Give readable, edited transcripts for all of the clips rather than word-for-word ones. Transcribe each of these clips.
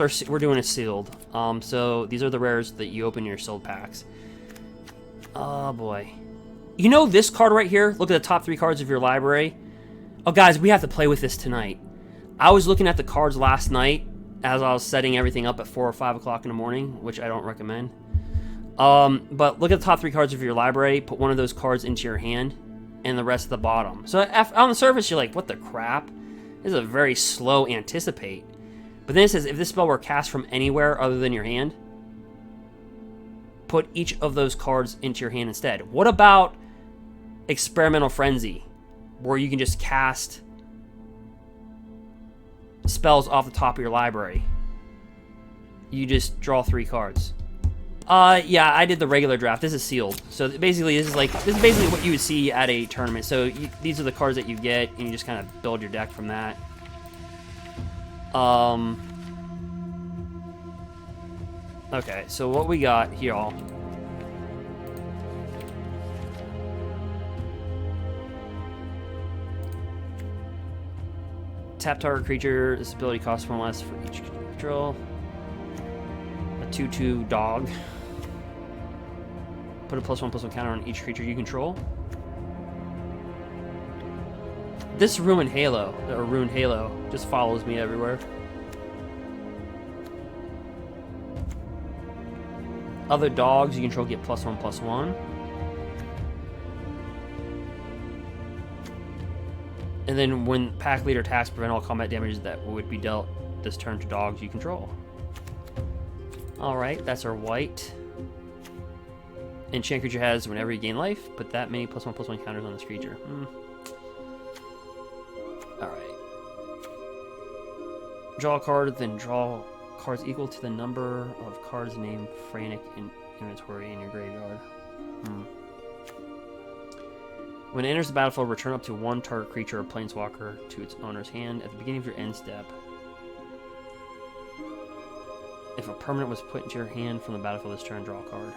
We're doing a sealed. So these are the rares that you open in your sealed packs. Oh boy. You know this card right here? Look at the top 3 cards of your library. Oh guys, we have to play with this tonight. I was looking at the cards last night as I was setting everything up at 4 or 5 o'clock in the morning, which I don't recommend. But look at the top 3 cards of your library. Put one of those cards into your hand and the rest at the bottom. So on the surface, you're like, what the crap? This is a very slow anticipate. But then it says, if this spell were cast from anywhere other than your hand, put each of those cards into your hand instead. What about Experimental Frenzy, where you can just cast spells off the top of your library? You just draw 3 cards. Yeah, I did the regular draft. This is sealed. So basically, this is basically what you would see at a tournament. So these are the cards that you get, and you just kind of build your deck from that. Okay, so what we got here, all. Tap target creature. This ability costs 1 less for each control. A 2/2 dog. Put a +1/+1 counter on each creature you control. This ruined Halo, just follows me everywhere. Other dogs you control get +1/+1. And then when pack leader attacks, prevent all combat damage that would be dealt this turn to dogs you control. Alright, that's our white. Enchant creature has, whenever you gain life, put that many +1/+1 counters on this creature. Alright. Draw a card, then draw cards equal to the number of cards named Frantic in inventory in your graveyard. When it enters the battlefield, return up to 1 target creature or planeswalker to its owner's hand at the beginning of your end step. If a permanent was put into your hand from the battlefield this turn, draw a card.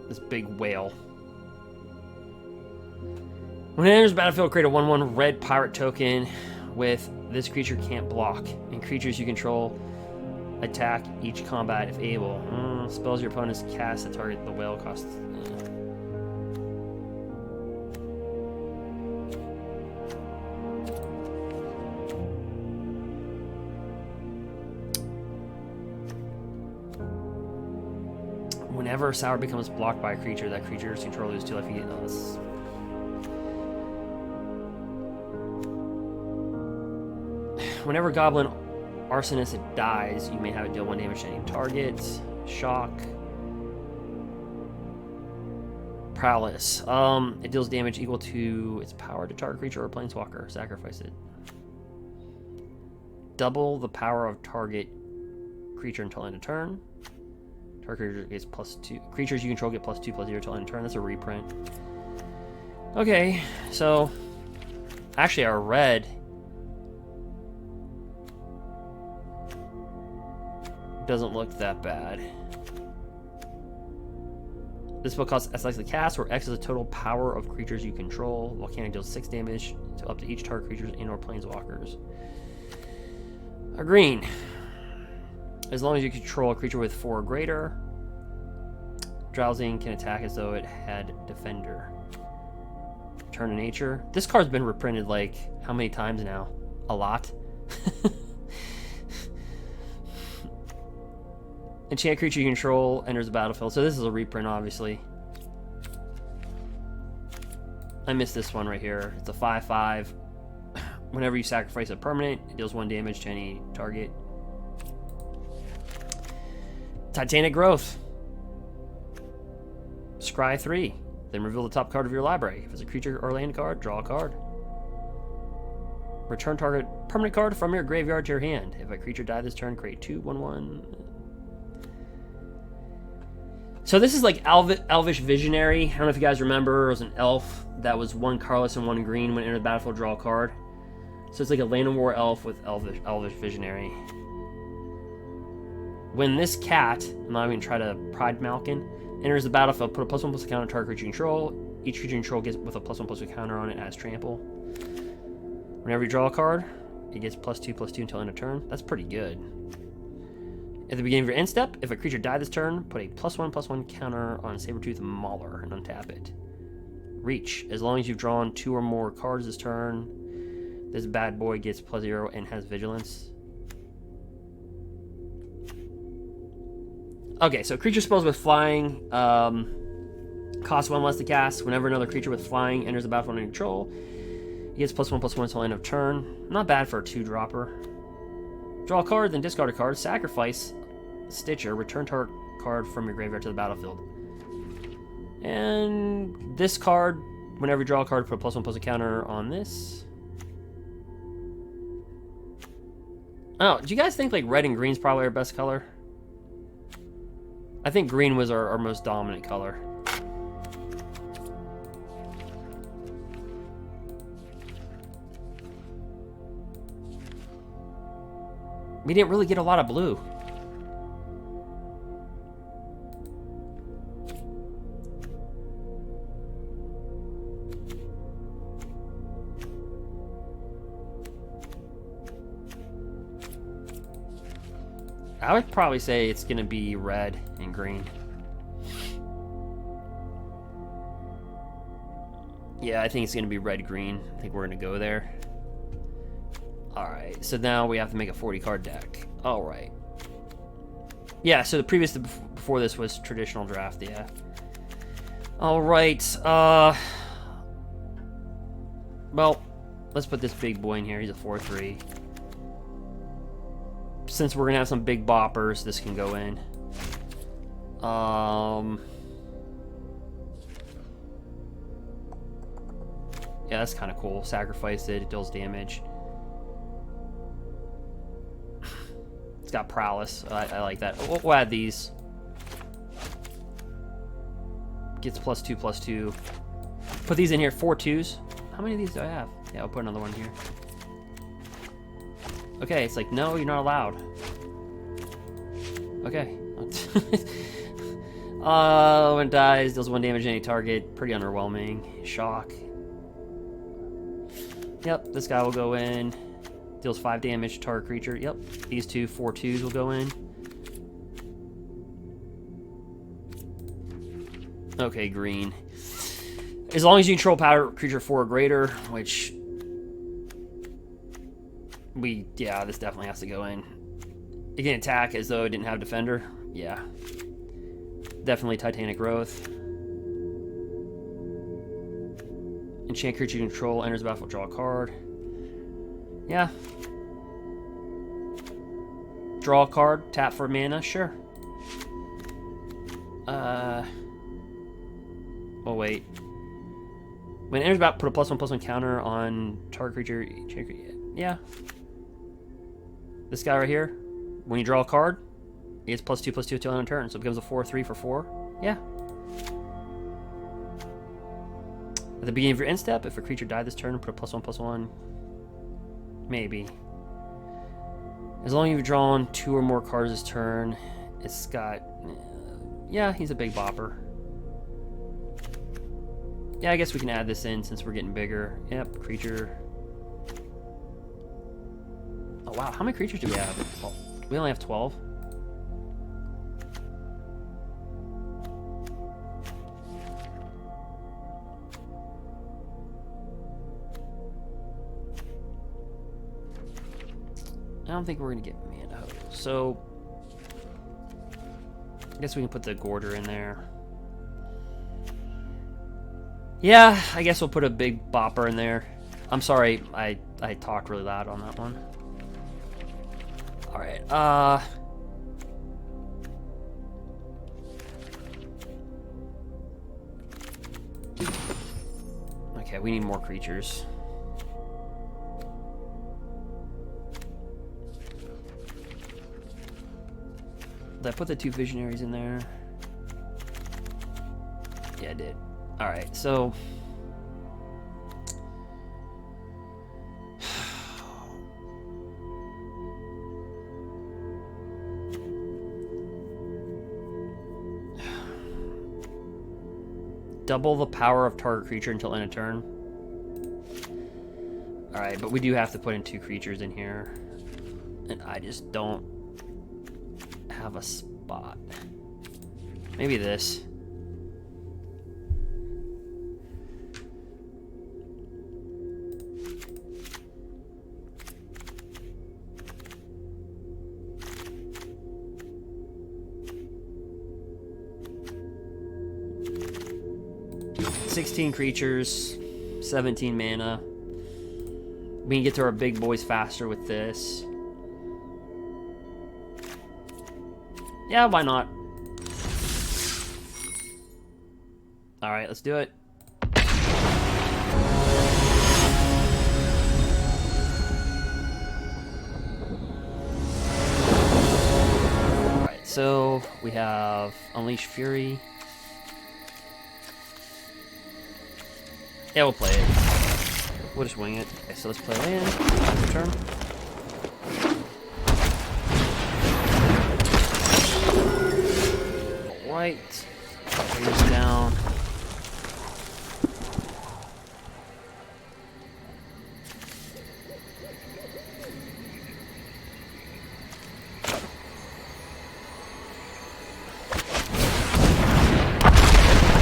This big whale. When it enters the battlefield, create a 1/1 red pirate token with this creature can't block, and creatures you control attack each combat if able. Spells your opponents cast that target the whale costs. Whenever Sour becomes blocked by a creature, that creature's control loses 2 life. You get us. Whenever Goblin Arsonist dies, you may have it deal 1 damage to any target. Shock. Prowess. It deals damage equal to its power to target creature or planeswalker. Sacrifice it. Double the power of target creature until end of turn. Target creature gets +2. Creatures you control get +2/+0 until end of turn. That's a reprint. Okay, so actually our red doesn't look that bad. This spell costs S to cast, where X is the total power of creatures you control. Volcanic deals 6 damage to up to each target creatures and/or planeswalkers. A green. As long as you control a creature with 4 or greater, Drowsing can attack as though it had Defender. Turn to nature. This card's been reprinted like how many times now? A lot. Enchant creature you control enters the battlefield. So this is a reprint, obviously. I missed this one right here. It's a 5/5. Whenever you sacrifice a permanent, it deals 1 damage to any target. Titanic Growth. Scry 3. Then reveal the top card of your library. If it's a creature or land card, draw a card. Return target permanent card from your graveyard to your hand. If a creature died this turn, create 2/1/1. So this is like Elvish Visionary. I don't know if you guys remember, it was an elf that was 1 colorless and 1 green. When it entered the battlefield, draw a card. So it's like a Land and War elf with Elvish Visionary. When this cat, I'm not even trying to Pride Malkin, Enters the battlefield, put a +1/+1 counter on target creature you control. Each creature you control gets with a +1/+1 counter on it as trample. Whenever you draw a card, it gets +2/+2 until end of turn. That's pretty good. At the beginning of your end step, if a creature died this turn, put a +1/+1 counter on Sabertooth Mauler and untap it. Reach. As long as you've drawn 2 or more cards this turn, this bad boy gets +0 and has vigilance. Okay, so creature spells with flying cost 1 less to cast. Whenever another creature with flying enters the battlefield under control, it gets +1/+1 until end of turn. Not bad for a 2-dropper. Draw a card, then discard a card. Sacrifice Stitcher. Return target card from your graveyard to the battlefield. And this card, whenever you draw a card, put a +1/+1 counter on this. Oh, do you guys think like red and green's probably our best color? I think green was our most dominant color. We didn't really get a lot of blue. I would probably say it's going to be red and green. Yeah, I think it's going to be red-green. I think we're going to go there. Alright, so now we have to make a 40-card deck. Alright. Yeah, so the previous, before this was traditional draft, yeah. Alright, well, let's put this big boy in here. He's a 4/3. Since we're gonna have some big boppers, this can go in. Yeah, that's kind of cool. Sacrifice it, it deals damage. It's got prowess. I like that. We'll add these. Gets +2/+2. Put these in here. 4 2s. How many of these do I have? Yeah, I'll put another one here. Okay, it's like, no, you're not allowed. Okay. When it dies, deals 1 damage to any target. Pretty underwhelming. Shock. Yep, this guy will go in. Deals 5 damage to target creature. Yep, these 2 4 2s will go in. Okay, green. As long as you control power creature 4 or greater, which yeah, this definitely has to go in. It can attack as though it didn't have defender. Yeah. Definitely Titanic Growth. Enchant creature you control, enters the battlefield, draw a card. Yeah. Draw a card, tap for mana, sure. Oh wait. When it enters about, put a +1/+1 counter on target creature. Yeah. This guy right here, when you draw a card, it gets +2/+2 until end of turn, so it becomes a 4/3 for 4. Yeah. At the beginning of your end step, if a creature died this turn, put a +1/+1. Maybe. As long as you've drawn 2 or more cards this turn, it's got. Yeah, he's a big bopper. Yeah, I guess we can add this in since we're getting bigger. Yep, creature. Oh wow, how many creatures do we have? Well, we only have 12. I don't think we're gonna get mana hose, so I guess we can put the Gorder in there. Yeah, I guess we'll put a big bopper in there. I'm sorry, I talked really loud on that one. Alright, okay, we need more creatures. Did I put the 2 visionaries in there? Yeah, I did. Alright, so double the power of target creature until end of turn. Alright, but we do have to put in 2 creatures in here. And I just don't have a spot. Maybe this. $16 creatures, 17 mana. We can get to our big boys faster with this. Yeah, why not? Alright, let's do it. Alright, so we have Unleash Fury. Yeah, we'll play it. We'll just wing it. Okay, so let's play land. Turn. Alright. Bring this down.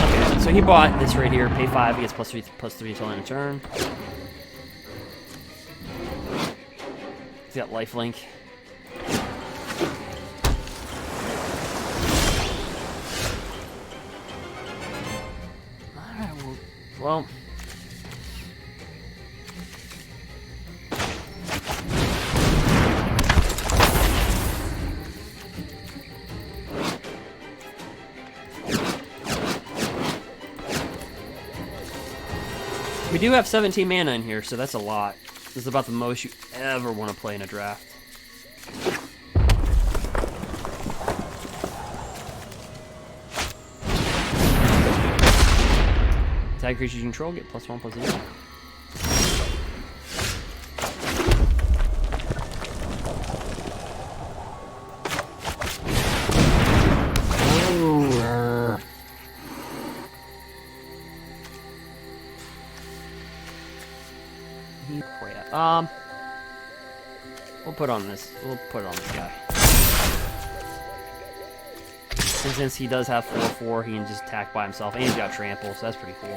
Okay, so he bought this right here. Pay 5, he gets +3 till end of turn. He's got lifelink. Alright, well. We do have 17 mana in here, so that's a lot. This is about the most you ever want to play in a draft. Tag creature you control, get +1/+0. We'll put on this. We'll put it on this guy. And since he does have 4/4, he can just attack by himself, and he's got trample, so that's pretty cool.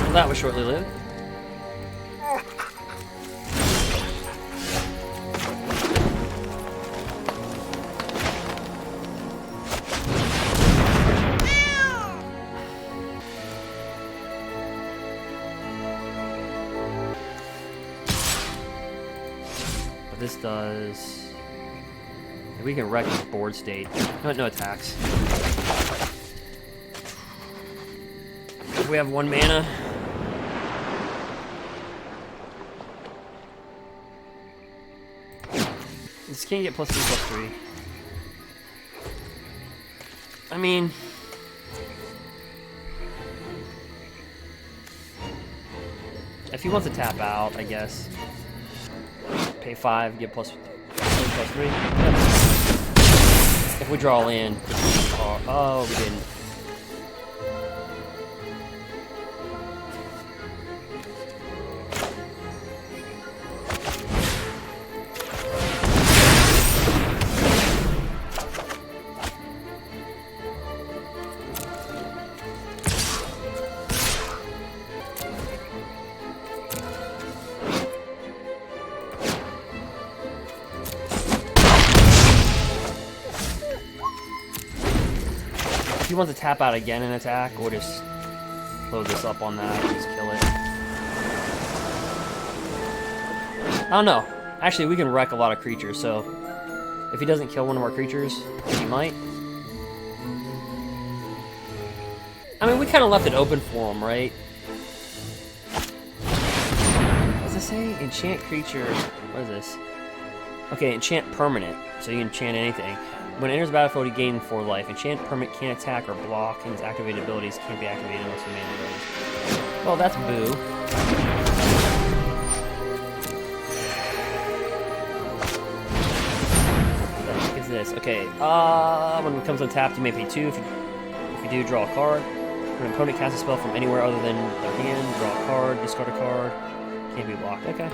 Well, that was shortly lived. This does... We can wreck his board state. No attacks. We have 1 mana. This can't get +3/+3. I mean... if he wants to tap out, I guess. Pay 5, get +3/+3. If we draw land, oh, we didn't. If he wants to tap out again and attack, we'll just load this up on that and just kill it. I don't know. Actually, we can wreck a lot of creatures, so if he doesn't kill one of our creatures, he might. I mean, we kind of left it open for him, right? What does it say? Enchant creature. What is this? Okay, enchant permanent. So you can enchant anything. When it enters the battlefield, you gain 4 life. Enchant permanent can't attack or block, and its activated abilities can't be activated unless you mana those. Well, that's boo. is this? Okay, when it comes untapped, you may pay 2. If you do, draw a card. When an opponent casts a spell from anywhere other than their hand, draw a card, discard a card. Can't be blocked. Okay.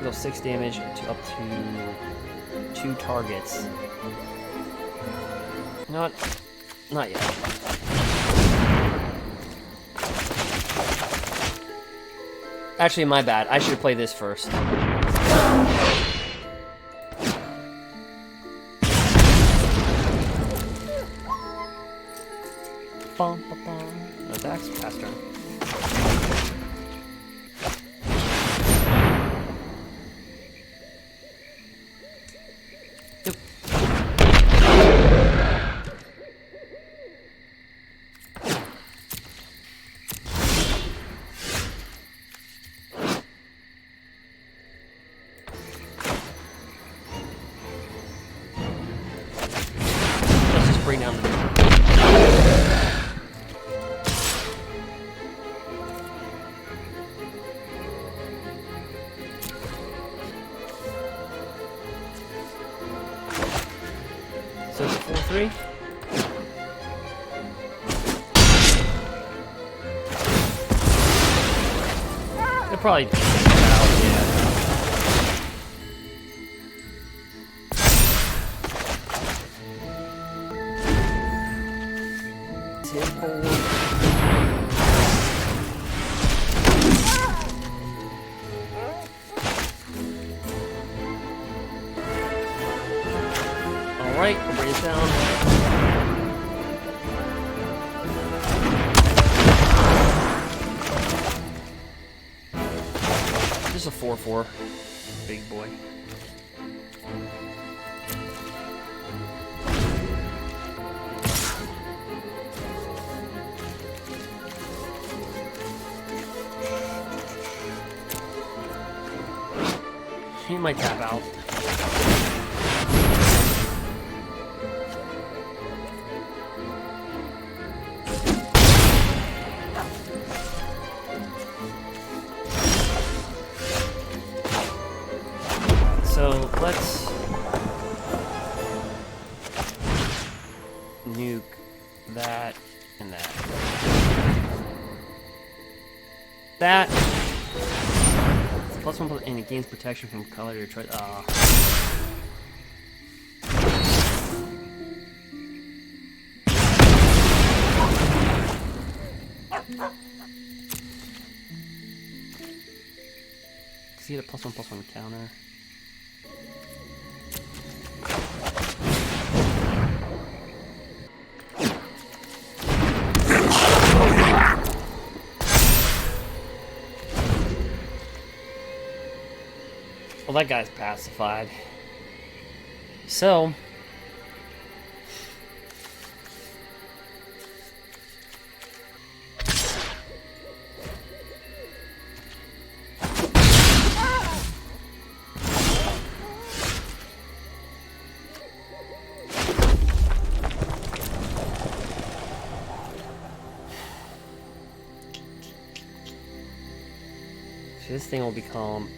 Deal 6 damage to up to 2 targets. Not yet. Actually, my bad. I should play this first. Attacks, pass turn. Yep. Let's just bring down the... So it's a 4-3. They'll probably take it out, yeah. Alright, we'll bring it down. Just a 4-4. Big boy. He might tap out. So let's nuke that and that. That +1 and it gains protection from color to try. See the +1/+1 counter. Well, that guy's pacified. So, this thing will become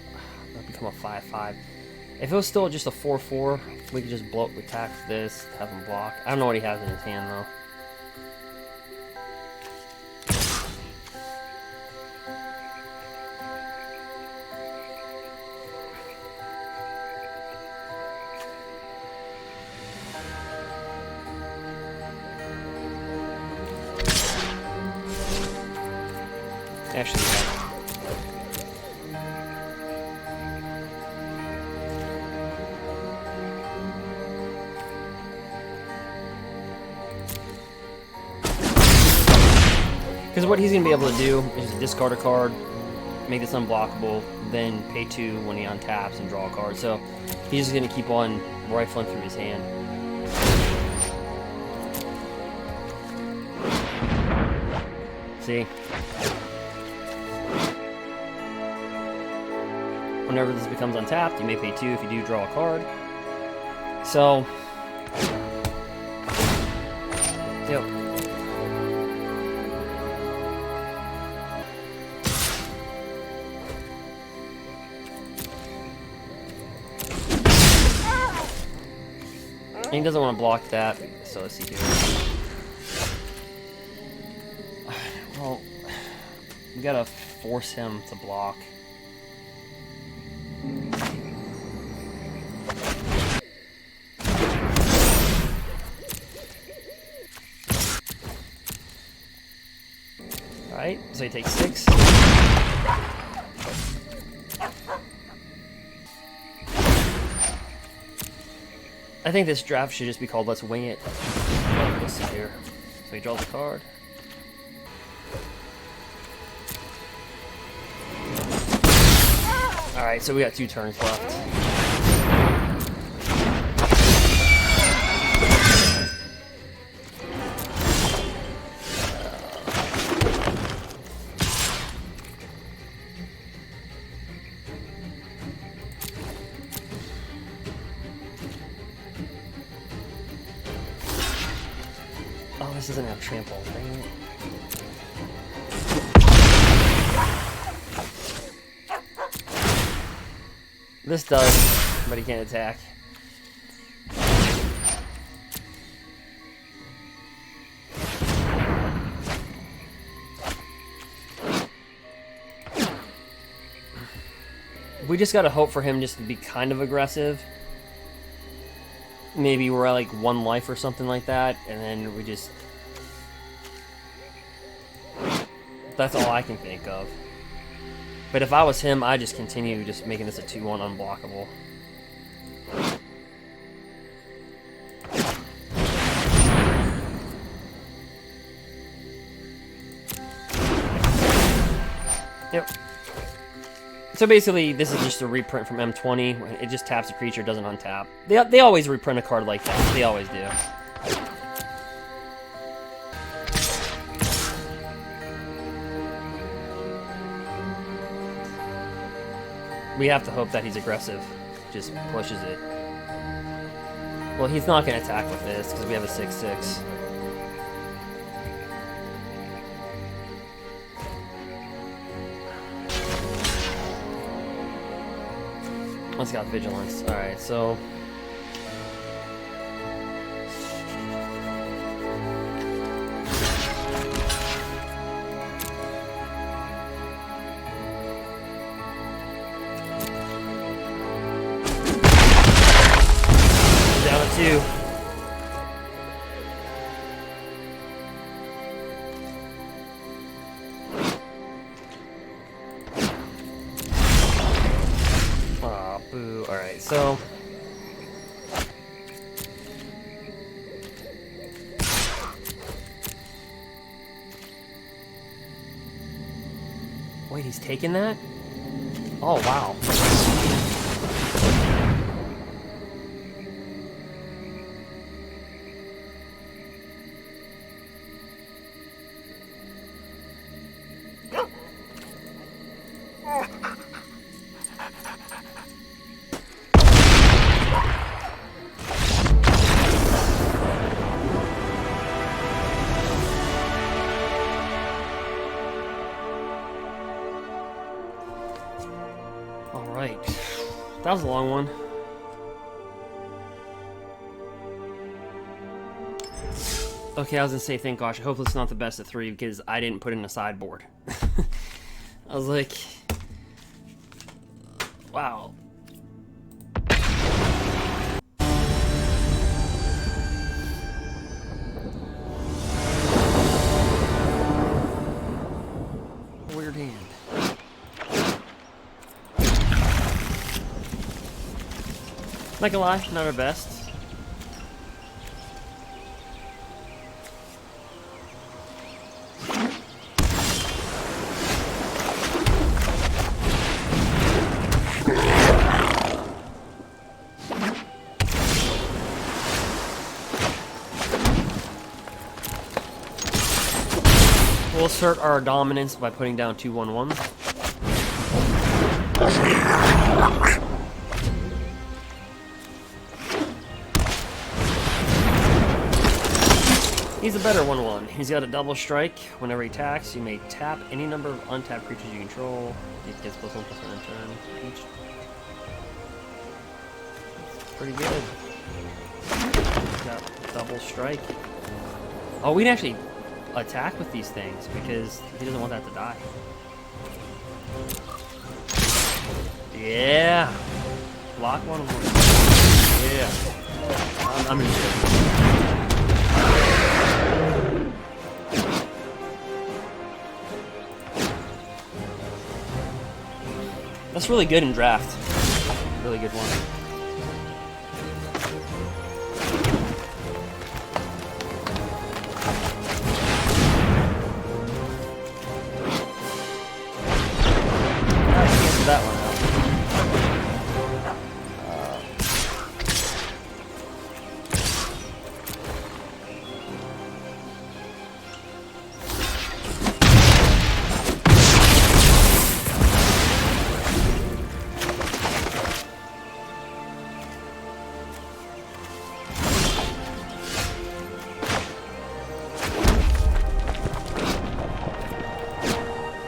a 5/5. If it was still just a 4/4, we could just blow attack this, have him block. I don't know what he has in his hand though. Actually, because what he's going to be able to do is just discard a card, make this unblockable, then pay 2 when he untaps and draw a card. So he's just going to keep on rifling through his hand. See? Whenever this becomes untapped, you may pay 2 if you do draw a card. So Yep. He doesn't want to block that, so let's see here. Well, we gotta force him to block. Alright, so he takes 6. I think this draft should just be called Let's Wing It. Let's see here. So he draws a card. Alright, so we got 2 turns left. Oh, this doesn't have trample. Dang it. This does, but he can't attack. We just gotta hope for him just to be kind of aggressive. Maybe we're at like 1 life or something like that, and then we just... That's all I can think of. But if I was him, I'd just continue just making this a 2-1 unblockable. Yep. So basically, this is just a reprint from M20. It just taps a creature, doesn't untap. They always reprint a card like that. They always do. We have to hope that he's aggressive. Just pushes it. Well, he's not going to attack with this because we have a 6/6. Let's got vigilance. Alright, so... down to 2. Aw, boo. Alright, so... Wait, he's taking that? Oh, wow. Alright. That was a long one. Okay, I was gonna say, thank gosh, I hope it's not the best of 3 because I didn't put in a sideboard. I was like... Wow. Weird hand. Not gonna lie, not our best. We'll assert our dominance by putting down 2/1/1. He's a better 1/1. He's got a double strike. Whenever he attacks, you may tap any number of untapped creatures you control. He gets +1/+1 in turn. Each. That's pretty good. He's got double strike. Oh, we can actually attack with these things because he doesn't want that to die. Yeah. Block one of them. Yeah. I'm just That's really good in draft. Really good one. That one out.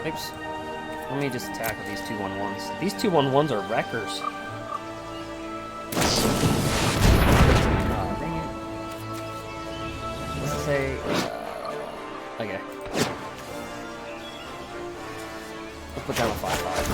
Oops. Let me just attack with these 2/1/1s. These 2/1/1s are wreckers. Oh, dang it. Let's say... okay. Let's put down a 5/5.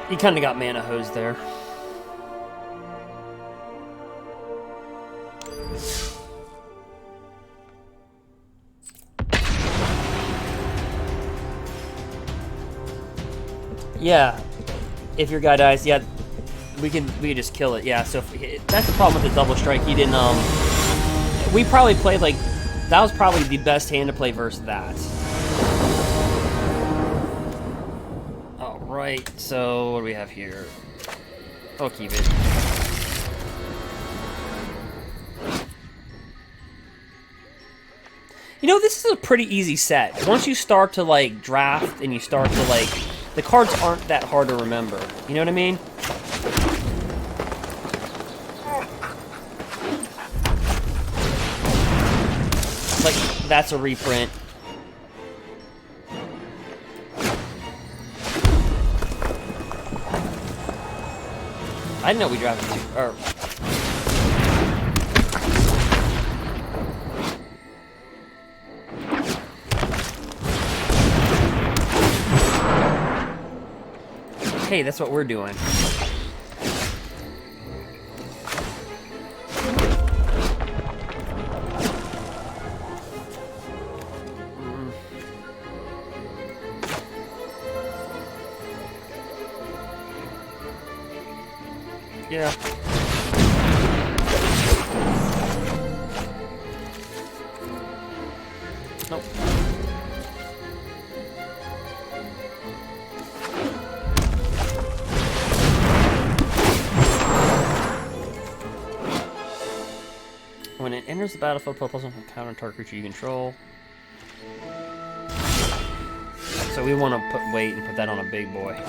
He kind of got mana hosed there. Yeah, if your guy dies, yeah, we can just kill it. Yeah, so if, that's the problem with the double strike. He didn't. We probably played like that was probably the best hand to play versus that. Right, so what do we have here? I'll keep it. You know, this is a pretty easy set. Once you start to, like, draft and you start to, like... The cards aren't that hard to remember. You know what I mean? Like, that's a reprint. I didn't know we drafted two. Or... Hey, that's what we're doing. Yeah. Nope. When it enters the battlefield, put +1 from counter target creature you control. So we want to wait and put that on a big boy.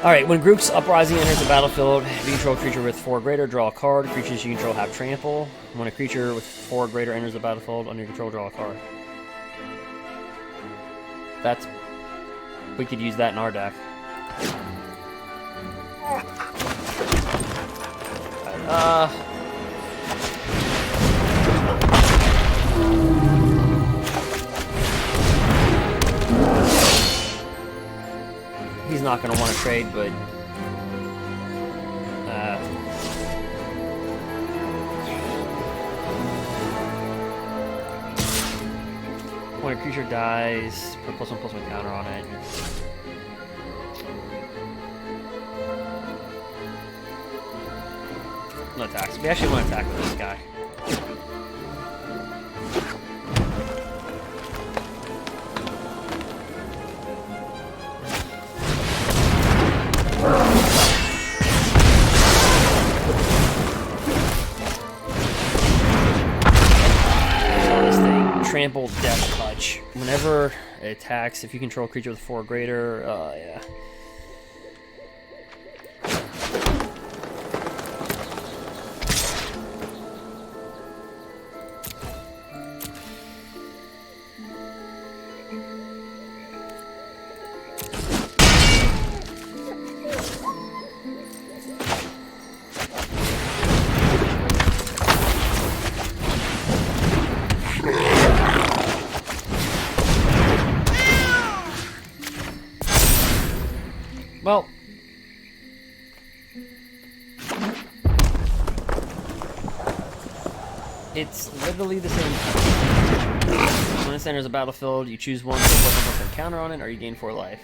Alright, when Grook's Uprising enters the battlefield, if you control a creature with 4 or greater, draw a card. Creatures you control have Trample. When a creature with 4 or greater enters the battlefield, under your control, draw a card. That's We could use that in our deck. He's not going to want to trade, but... when a creature dies, put +1/+1 counter on it. No attacks. We actually want to attack with this guy. Trample, Death Touch. Whenever it attacks, if you control a creature with 4 or greater, yeah. Well, it's literally the same. When it enters a battlefield, you choose one, put a counter on it, or you gain 4 life.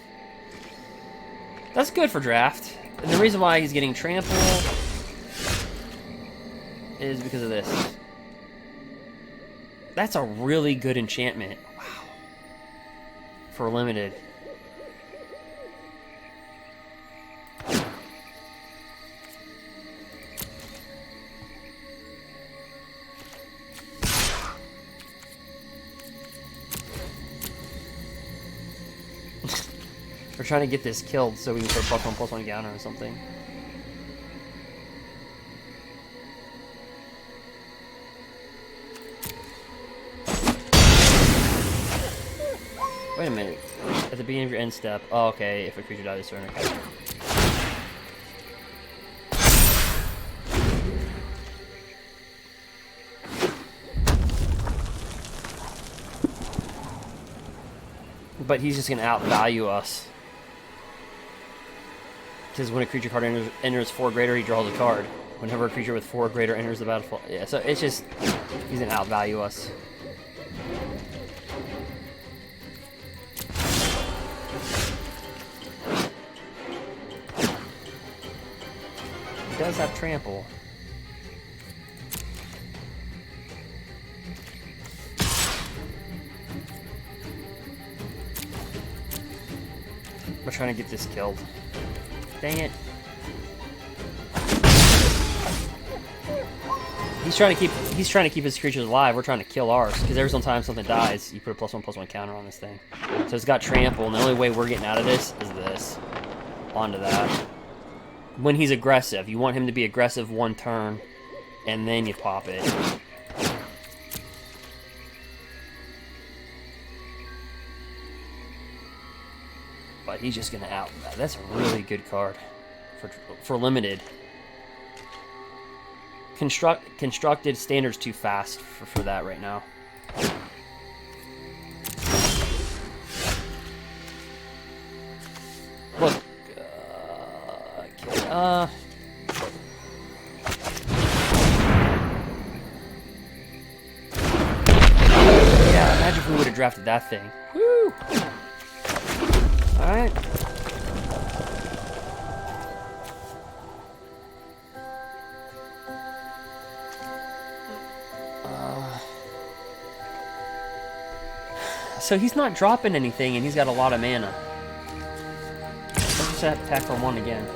That's good for draft. And the reason why he's getting Trample is because of this. That's a really good enchantment. Wow. For limited. We're trying to get this killed so we can put +1/+1 counter or something. Wait a minute. At the beginning of your end step. Oh, okay. If a creature dies, surrender. Okay. But he's just going to outvalue us. Because when a creature card enters 4 or greater, he draws a card. Whenever a creature with 4 or greater enters the battlefield. Yeah, so it's just... he's going to outvalue us. He does have Trample. We're trying to get this killed. Dang it. He's trying to keep his creatures alive. We're trying to kill ours. Because every single time something dies, you put a +1/+1 counter on this thing. So it's got Trample, and the only way we're getting out of this is this. Onto that. When he's aggressive, you want him to be aggressive 1 turn, and then you pop it. But he's just gonna out. That's a really good card for limited. Constructed standard's too fast for that right now. Look. Okay. Yeah. Imagine if we would have drafted that thing. Woo. Alright. So he's not dropping anything, and he's got a lot of mana. Let's just attack for 1 again.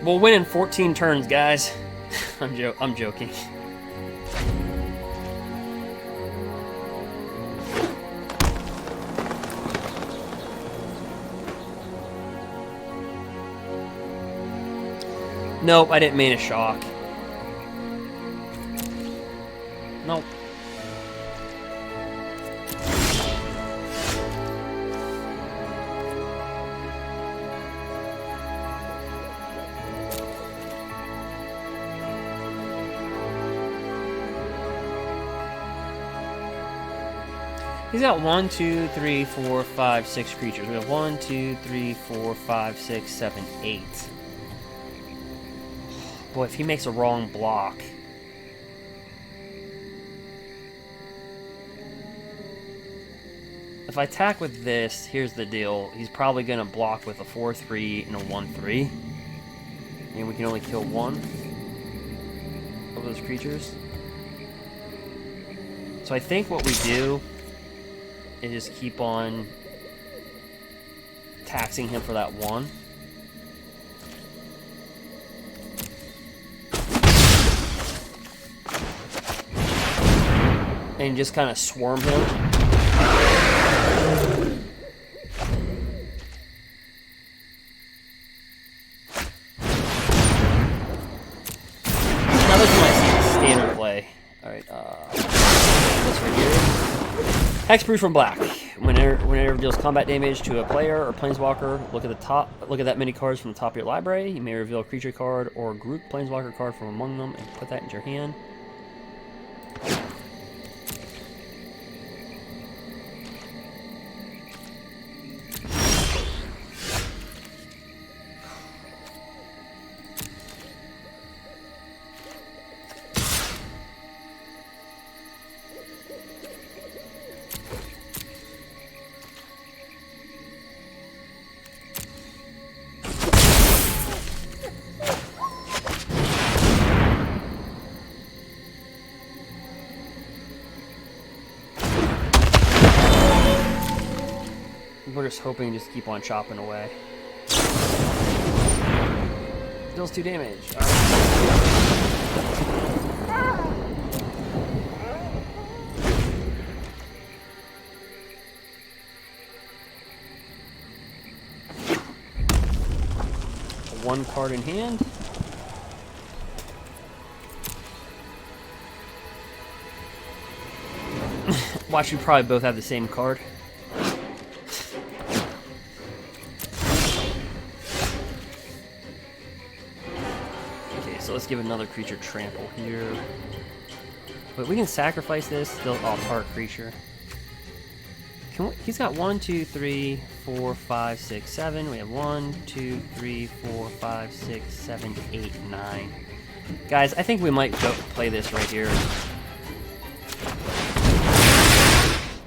We'll win in 14 turns, guys. I'm joking. Nope, I didn't mean a shock. Nope. He's got 1, 2, 3, 4, 5, 6 creatures. We have 1, 2, 3, 4, 5, 6, 7, 8. Boy, if he makes a wrong block. If I attack with this, here's the deal. He's probably going to block with a 4-3 and a 1-3. And we can only kill one of those creatures. So I think what we do is just keep on taxing him for that one. And just kind of swarm him. Now this is my standard play. Alright, this right here. Hexproof from black. Whenever deals combat damage to a player or planeswalker, look at that many cards from the top of your library. You may reveal a creature card or group planeswalker card from among them and put that into your hand. We're just hoping to just keep on chopping away. Deals 2 damage. One card in hand. Watch, you probably both have the same card. So let's give another creature trample here. But we can sacrifice this. Still, target creature. He's got 1, 2, 3, 4, 5, 6, 7. We have 1, 2, 3, 4, 5, 6, 7, 8, 9. Guys, I think we might go play this right here.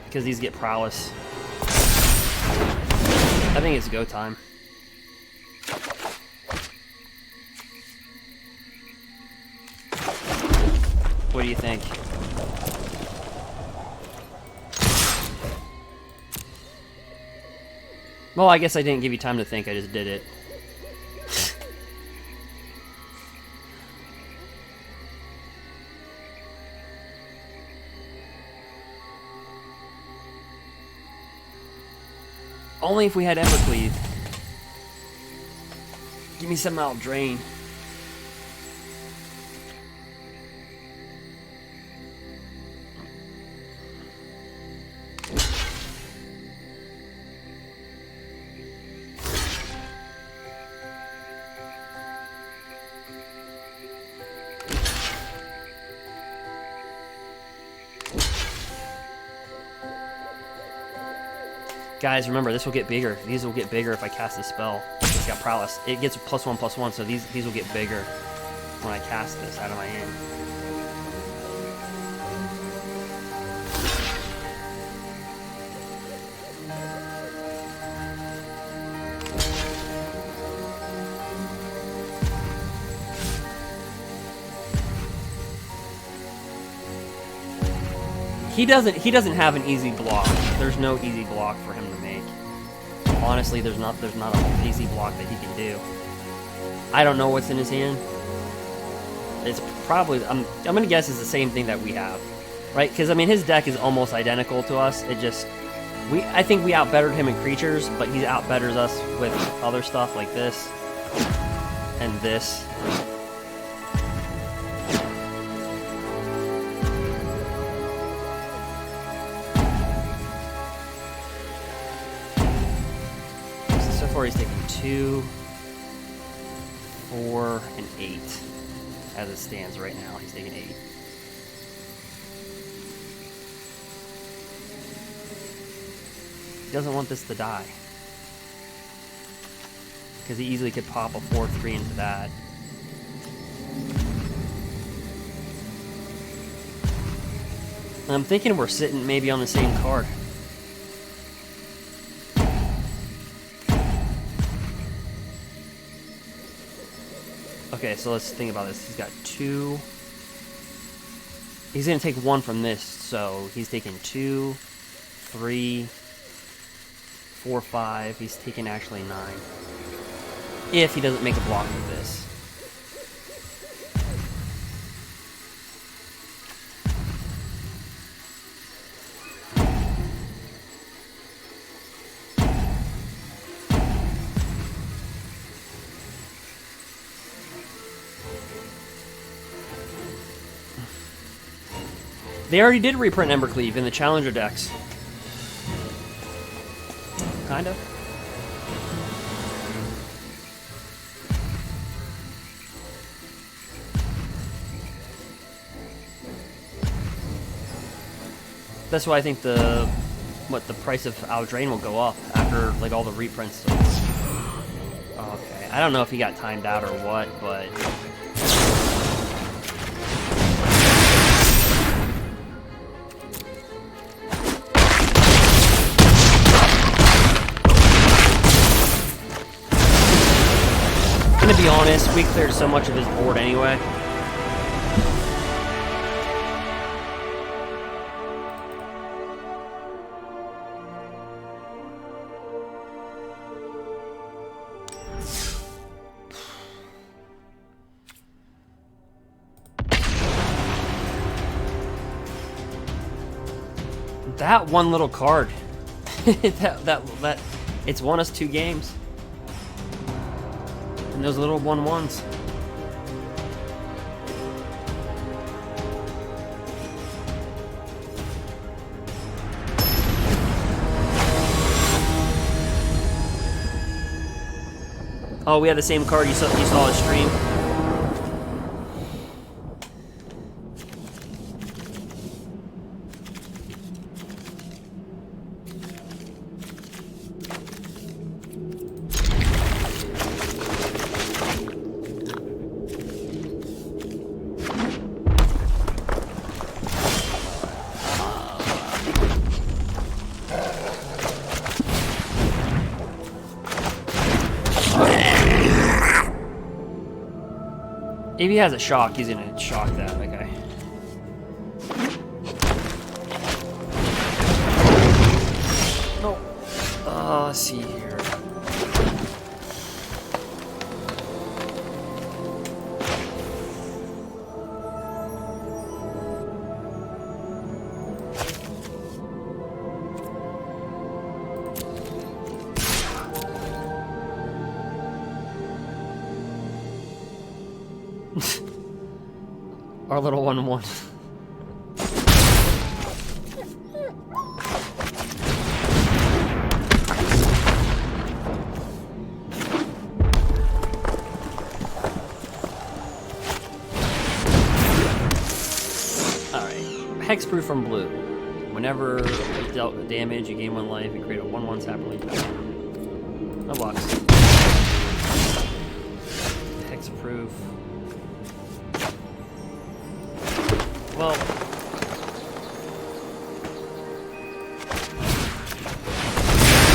Because these get prowess. I think it's go time. What do you think? Well, I guess I didn't give you time to think, I just did it. Only if we had embercleave. Give me something I'll drain. Guys, remember, this will get bigger. These will get bigger if I cast a spell. It's got prowess. It gets +1/+1, so these will get bigger when I cast this out of my hand. He doesn't have an easy block. There's no easy block for him to make. Honestly, there's not an easy block that he can do. I don't know what's in his hand. It's probably, I'm gonna guess it's the same thing that we have, right? Because I mean, his deck is almost identical to us. It just, I think we outbettered him in creatures, but he outbetters us with other stuff like this. and this. So far he's taken 2, 4, and 8. As it stands right now, he's taking 8. He doesn't want this to die. Because he easily could pop a 4/3 into that. I'm thinking we're sitting maybe on the same card. Okay, so let's think about this. He's got 2. He's going to take 1 from this, so he's taking 2, 3, 4, 5. He's taking actually 9. If he doesn't make a block with this. They already did reprint Embercleave in the Challenger decks. Kind of. That's why I think the price of Aldrain will go up after like all the reprints. Okay, I don't know if he got timed out or what, but to be honest, we cleared so much of his board anyway. That one little card, that it's won us 2 games. And those little 1/1s. Oh, we had the same card you saw his stream. If he has a shock, he's gonna shock that, okay. No. Let's see here. Our little 1/1. Alright. Hexproof from blue. Whenever you dealt damage, you gain 1 life and create a 1/1 sapling. No blocks. Hexproof. Well, he's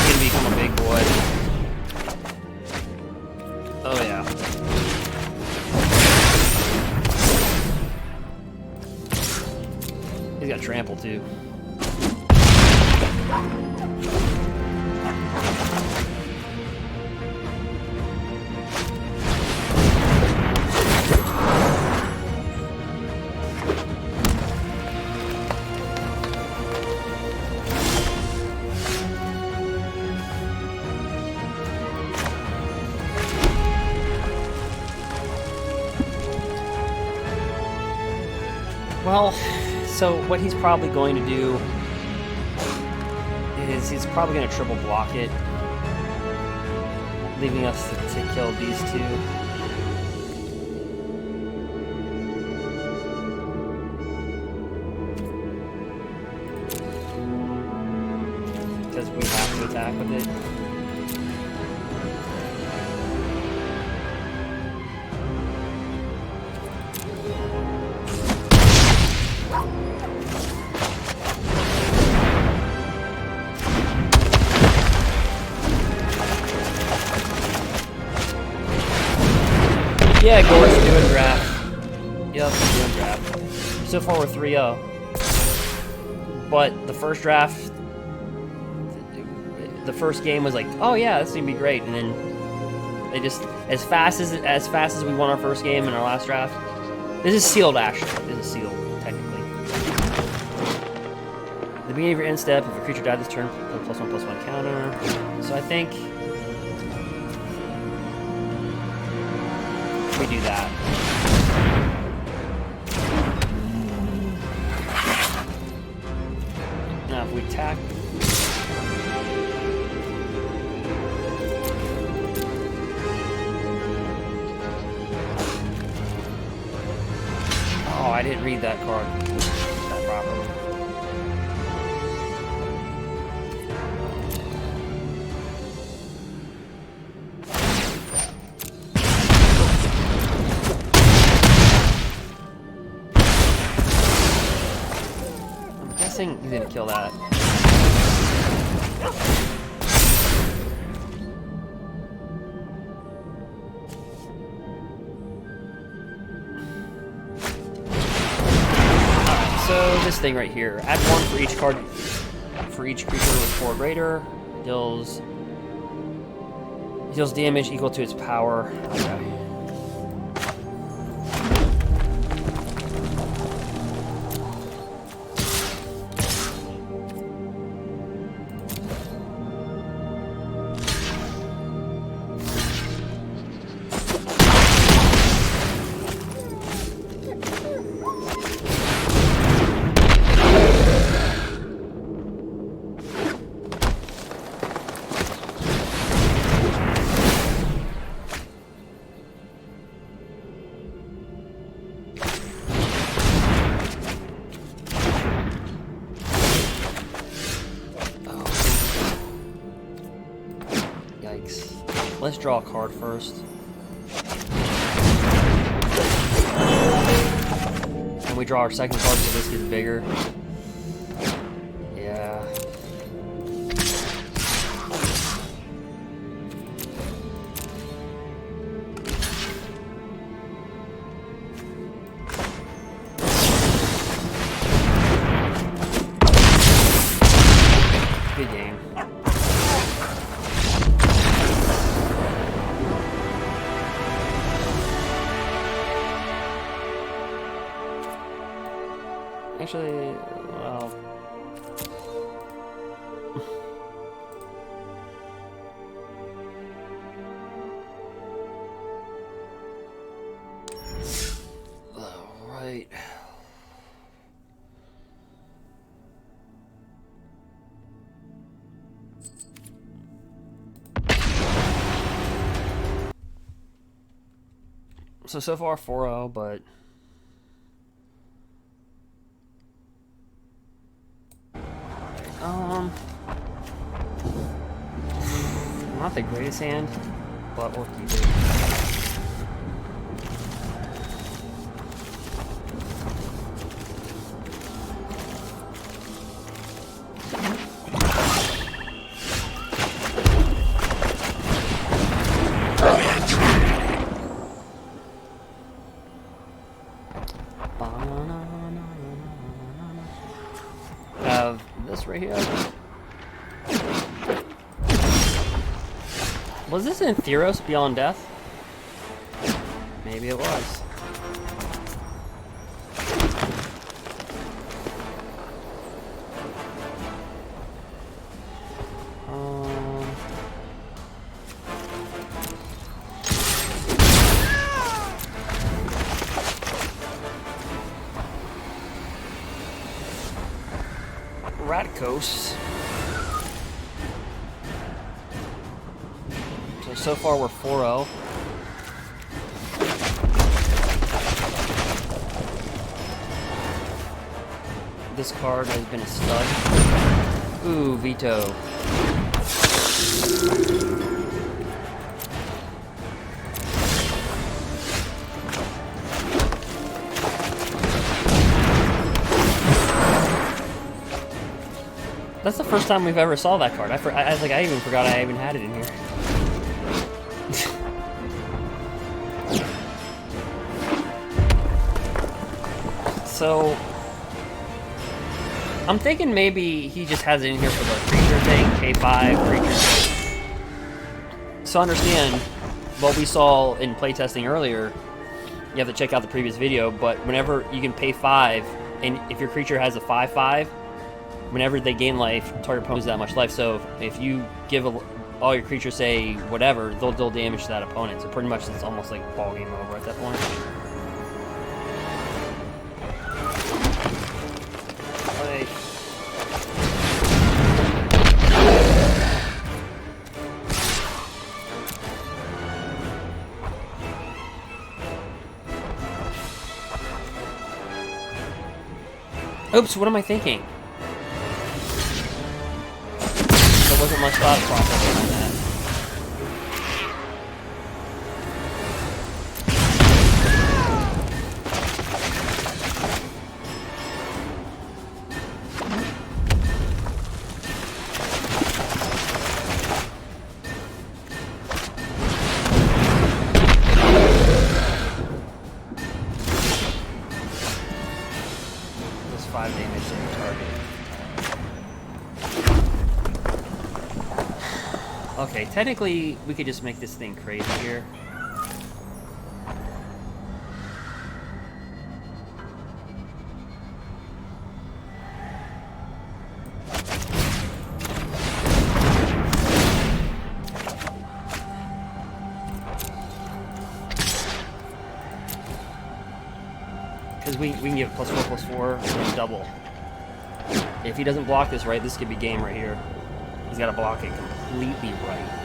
gonna become a big boy. Oh yeah. He's got trample too. Well, so what he's probably going to do is he's probably going to triple block it, leaving us to kill these two. Because we have to attack with it. Yeah, Gore's doing draft. Yep, doing draft. So far we're 3-0. But the first draft, the first game was like, oh yeah, this is gonna be great, and then they just as fast as we won our first game in our last draft. This is sealed, actually. This is sealed, technically. At the beginning of your end step, if a creature died this turn, put a +1/+1 counter. So I think we do that. Now if we attack, oh, I didn't read that card that properly. He's gonna kill that. Alright, so this thing right here. Add 1 for each card for each creature with 4 greater. Deals damage equal to its power. Okay. Let's draw a card first. And we draw our second card so this gets bigger. Yeah. Good game. Actually, well... Alright. So far 4-0, but... Not the greatest hand, but we'll keep it. Have this right here. Was this in Theros Beyond Death? Maybe it was. Straticos. So far we're 4-0. This card has been a stud. Ooh, Vito. That's the first time we've ever saw that card. I even forgot I even had it in here. So, I'm thinking maybe he just has it in here for the creature thing, K5 creature. So understand what we saw in playtesting earlier. You have to check out the previous video, but whenever you can pay 5, and if your creature has a 5/5, whenever they gain life, target opponent loses that much life. So if you give all your creatures, say whatever, they'll deal damage to that opponent. So pretty much it's almost like ball game over at that point. Oops, what am I thinking? There wasn't much thought process behind that. That's 5 damage to your target. Okay, technically, we could just make this thing crazy here. Because we can give +4/+4 and double. If he doesn't block this right, this could be game right here. He's got to block it completely right.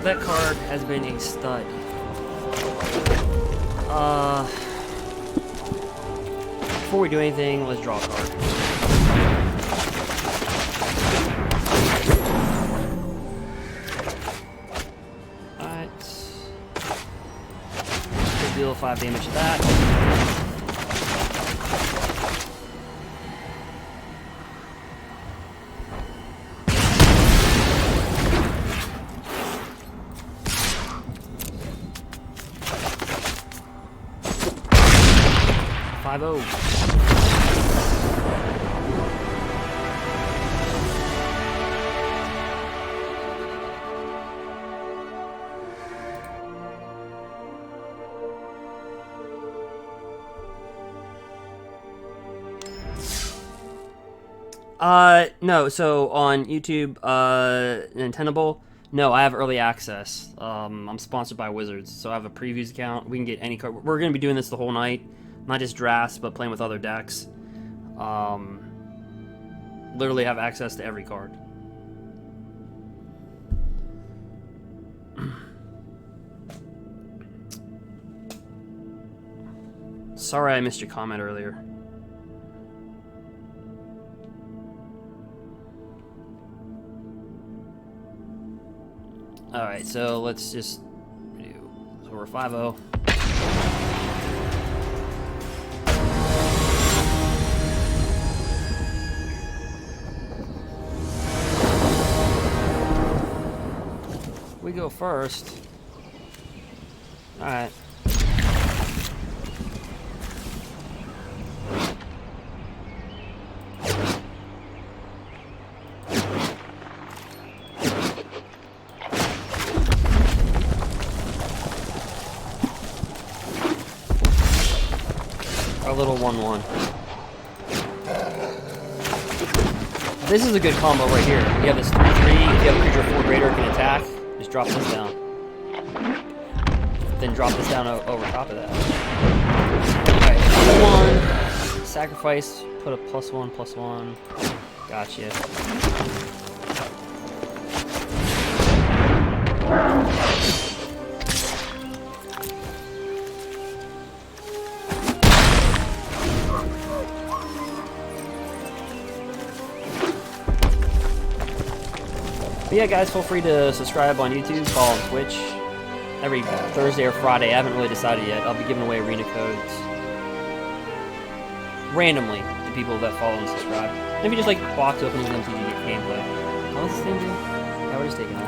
That card has been a stud. Before we do anything, let's draw a card. Alright. We'll deal 5 damage to that. No, so on YouTube, Nintendo, no, I have early access. I'm sponsored by Wizards, so I have a previews account. We can get any card. We're going to be doing this the whole night. Not just drafts, but playing with other decks. Literally have access to every card. Sorry I missed your comment earlier. Alright, so let's just do... So we're 5-0. we go first. Alright. Our little 1/1. This is a good combo right here. You have this 3/3. If you have a creature 4 greater, it can attack. Just drop this down. Then drop this down over top of that. Alright, 1. Sacrifice. Put a +1/+1. Gotcha. But yeah, guys, feel free to subscribe on YouTube, follow on Twitch. Every Thursday or Friday, I haven't really decided yet. I'll be giving away arena codes randomly to people that follow and subscribe. Maybe just like box openings and MTG gameplay. Oh, what's this thing do? Yeah, we're just taking that.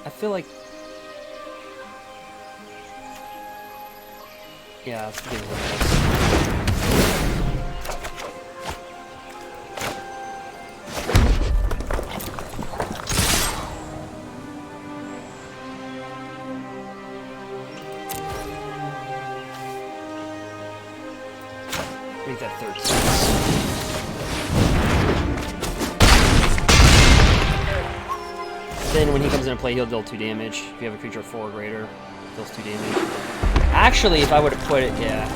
I feel like, yeah, let's give it a miss. Make that 13. Then when he comes into play, he'll deal 2 damage. If you have a creature 4 or greater, deals 2 damage. Actually, if I would have put it, yeah.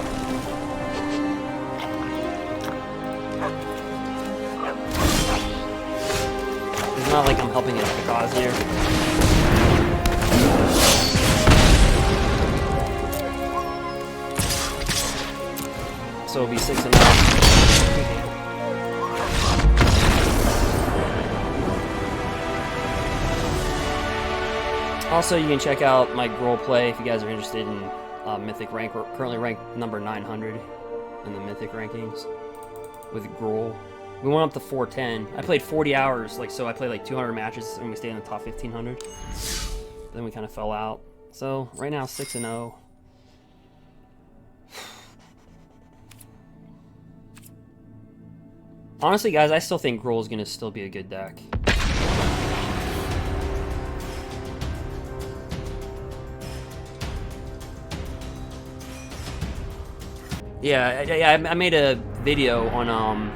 It's not like I'm helping out the cause here. So it'll be 6 enough. Also, you can check out my Gruul play if you guys are interested in Mythic rank. We're currently ranked number 900 in the Mythic rankings with Gruul. We went up to 410. I played 40 hours, so I played like 200 matches and we stayed in the top 1500. Then we kind of fell out. So right now, 6-0. Honestly, guys, I still think Gruul is going to still be a good deck. Yeah, I made a video on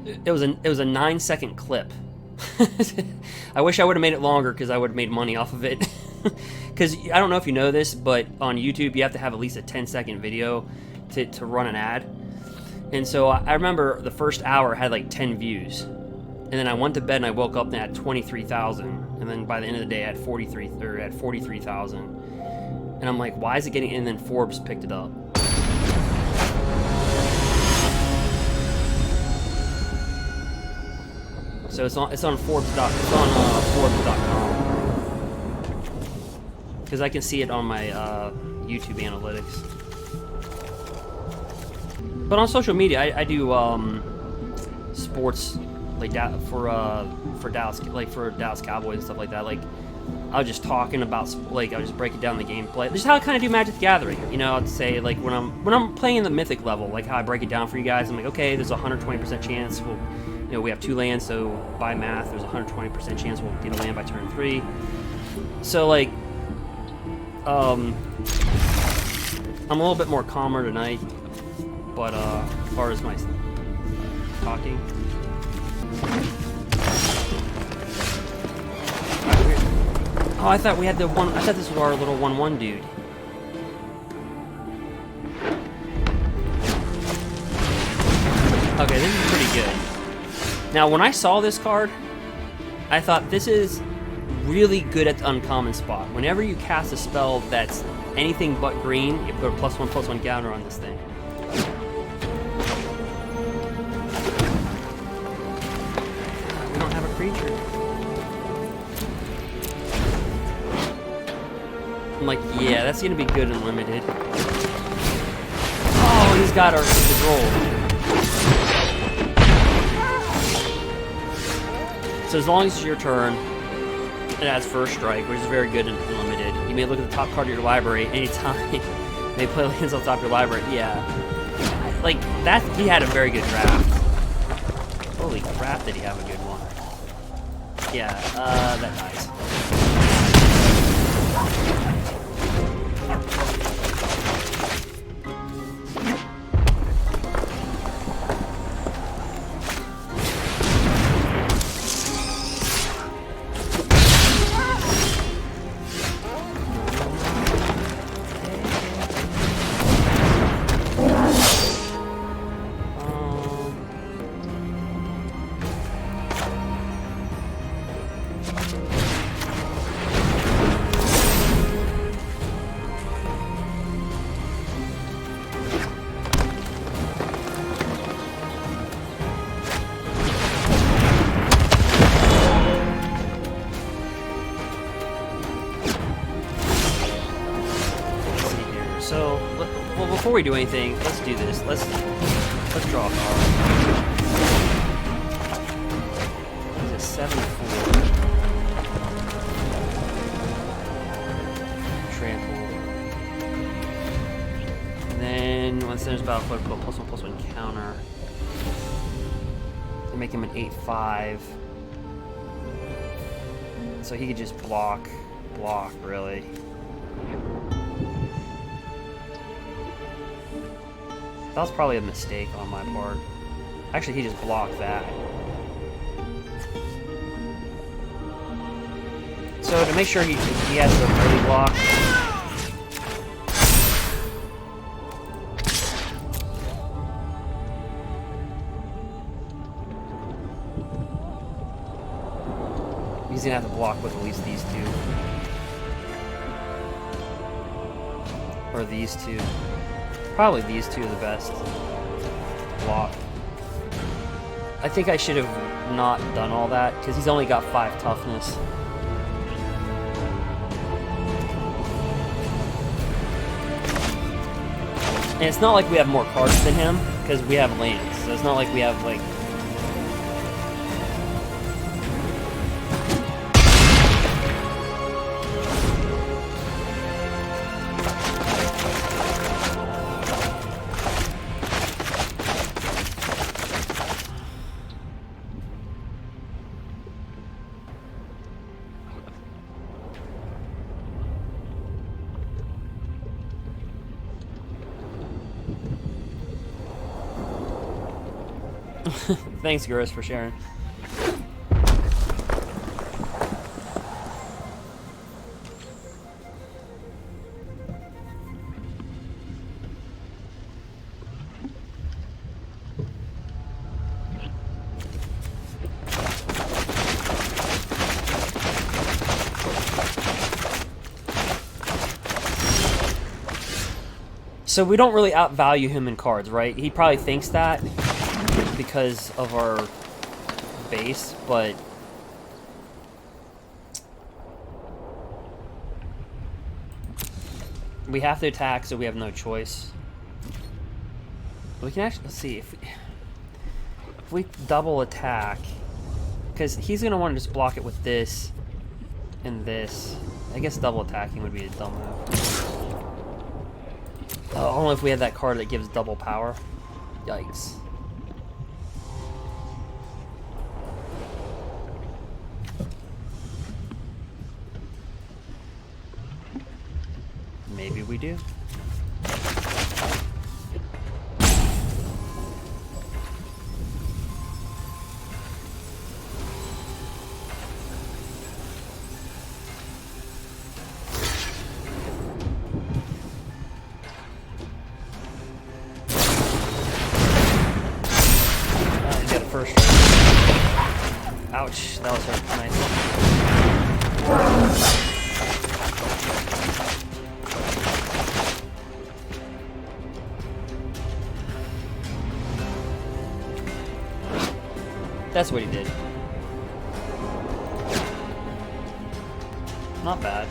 it was a 9-second clip. I wish I would have made it longer because I would have made money off of it. Because I don't know if you know this, but on YouTube you have to have at least a 10-second video to run an ad. And so I remember the first hour had like 10 views, and then I went to bed and I woke up and I had 23,000, and then by the end of the day I had 43,000. And I'm like, why is it getting? And then Forbes picked it up. So it's on Forbes.com. It's on Forbes.com because I can see it on my YouTube analytics. But on social media, I do sports like for Dallas Cowboys and stuff like that. Like, I was just talking about, like, I was just breaking down the gameplay. This is how I kind of do Magic the Gathering. You know, I'd say, like, when I'm playing the Mythic level, like how I break it down for you guys. I'm like, okay, there's a 120% chance we have 2 lands, so by math, there's a 120% chance we'll get a land by turn 3. So, like, I'm a little bit more calmer tonight, but as far as my talking. Oh, I thought we had the one. I thought this was our little 1/1 dude. Okay, this is pretty good. Now, when I saw this card, I thought this is really good at the uncommon spot. Whenever you cast a spell that's anything but green, you put a +1/+1 counter on this thing. creature. I'm like, yeah, that's gonna be good and limited. Oh, he's got the Gruul. So as long as it's your turn, it has first strike, which is very good and limited. You may look at the top card of your library anytime. You may play lands on top of your library. Yeah. Like, that, he had a very good draft. Holy crap, did he have a good one. Yeah, that dies. Before we do anything, let's do this. Let's draw a card. It's a 7/4. Trample. And then once there's about put +1/+1 counter. And make him an 8/5. So he could just block really. That was probably a mistake on my part. Actually, he just blocked that. So to make sure he has the early block. He's gonna have to block with at least these two. Or these two. Probably these two are the best block. I think I should have not done all that, because he's only got 5 toughness. And it's not like we have more cards than him, because we have lands. So it's not like we have, like... Thanks, Gurus, for sharing. So we don't really outvalue him in cards, right? He probably thinks that because of our base, but we have to attack, so we have no choice. We can actually, let's see, if we double attack, because he's going to want to just block it with this and this. I guess double attacking would be a dumb move. Only if we had that card that gives double power. Yikes. Maybe we do. Ouch, that was nice. That's what he did. not bad.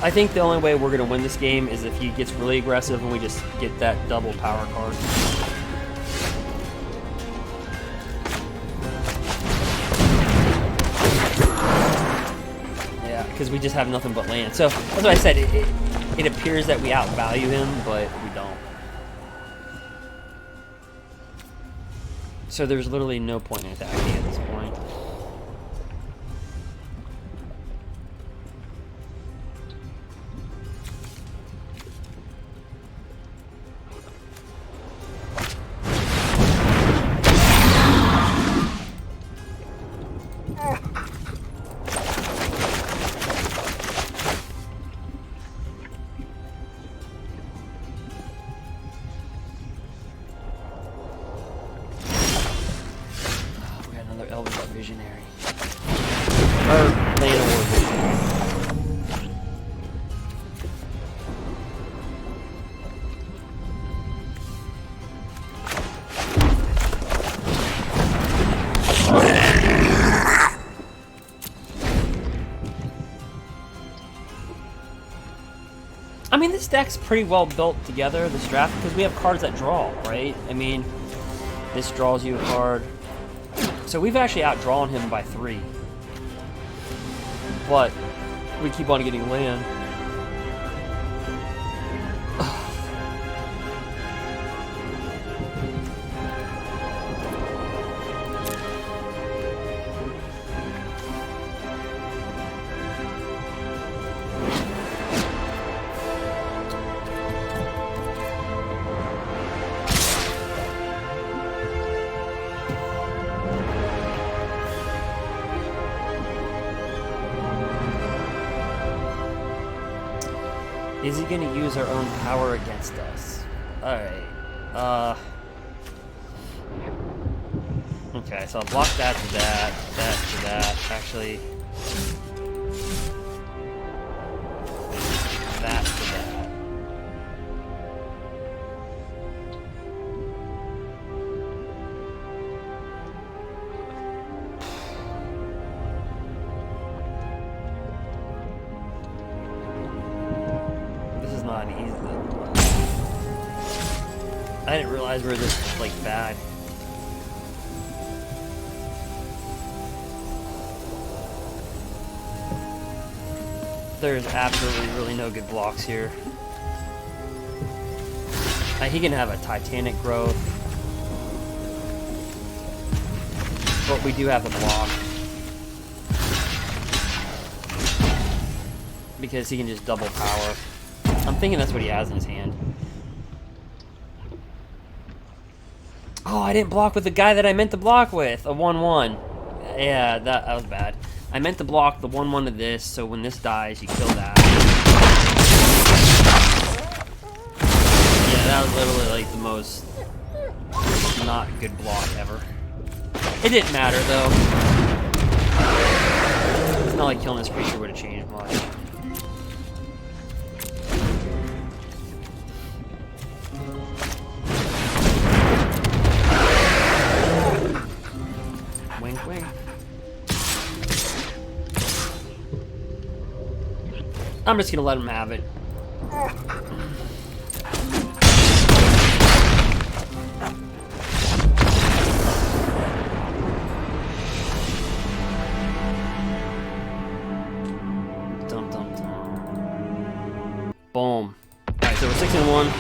I think the only way we're gonna win this game is if he gets really aggressive and we just get that double power card. Yeah, because we just have nothing but land. So that's what I said. It appears that we outvalue him, but we don't. So there's literally no point in attacking at this point. Visionary. Or Lane Award Visionary. I mean, this deck's pretty well built together, this draft, because we have cards that draw, right? I mean, this draws you a card. So we've actually outdrawn him by 3. But we keep on getting land. Is he gonna use our own power against us? Alright. Okay, so I'll block that to that, that to that. Actually, that to that. Not easy. I didn't realize we were this like bad. There's absolutely really no good blocks here. He can have a Titanic growth, but we do have a block because he can just double power. I'm thinking that's what he has in his hand. Oh, I didn't block with the guy that I meant to block with. A 1/1. Yeah, that was bad. I meant to block the 1/1 to this, so when this dies, you kill that. Yeah, that was literally like the most not good block ever. It didn't matter, though. It's not like killing this creature would have changed much. Wink, wink. I'm just gonna let him have it. Dum dum dum. Boom. Alright, so we're 6-1.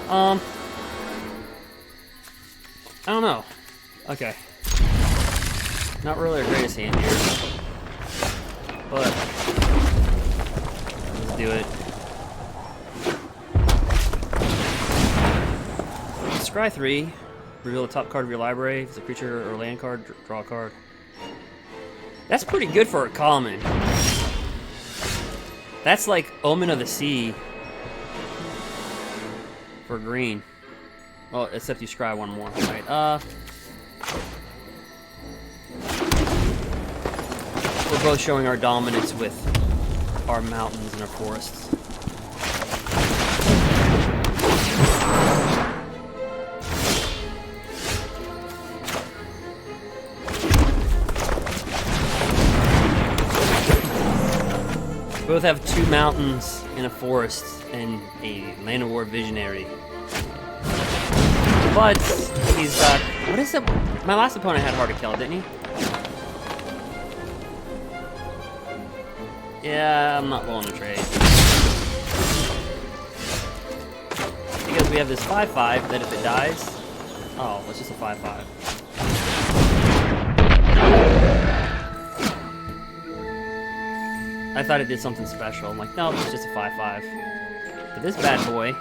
Alright. I don't know. Okay. Not really our greatest hand here. But let's do it. Scry 3. Reveal the top card of your library. If it's a creature or land card, draw a card. That's pretty good for a common. That's like Omen of the Sea for green. Well, except you scry one more. Right. We're both showing our dominance with our mountains and our forests. Both have 2 mountains and a forest and a Land of War visionary. But he's got... What is it? My last opponent had hard to kill, didn't he? Yeah, I'm not willing to trade. Because we have this 5/5 that if it dies... Oh, it's just a 5/5. I thought it did something special. I'm like, no, it's just a 5/5. But this bad boy...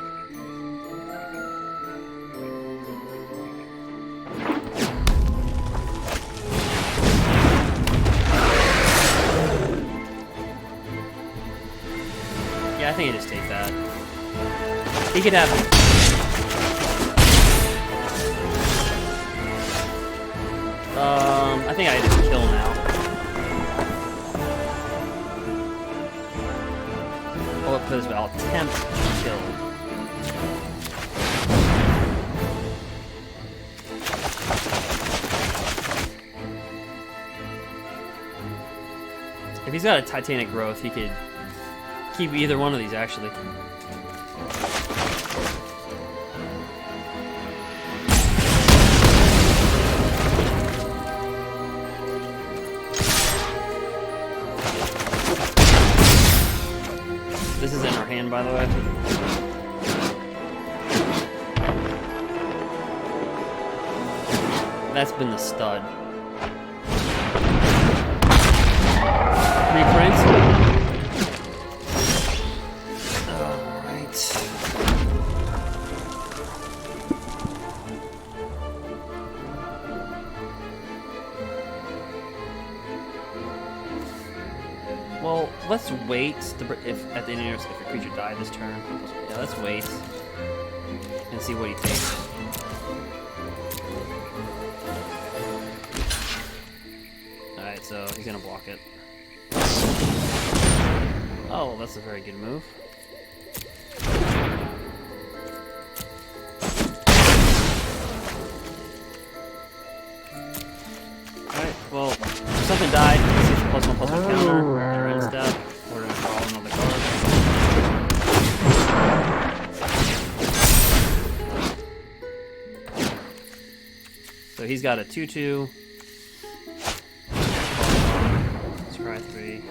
Yeah, I think I just take that. He could have... I think I just kill now. Oh, it puts I'll attempt to kill. If he's got a Titanic Growth, he could keep either one of these, actually. This is in our hand, by the way. That's been the stud. Reprints. Alright. Well, let's wait if at the end of if a creature died this turn. Yeah, let's wait and see what he takes. Alright, so he's gonna block it. Oh, well, that's a very good move. Alright, well, if something died, let's see if it's +1/+1 counter. Or end step. We're gonna draw another card. So he's got a 2/2. Scry 3.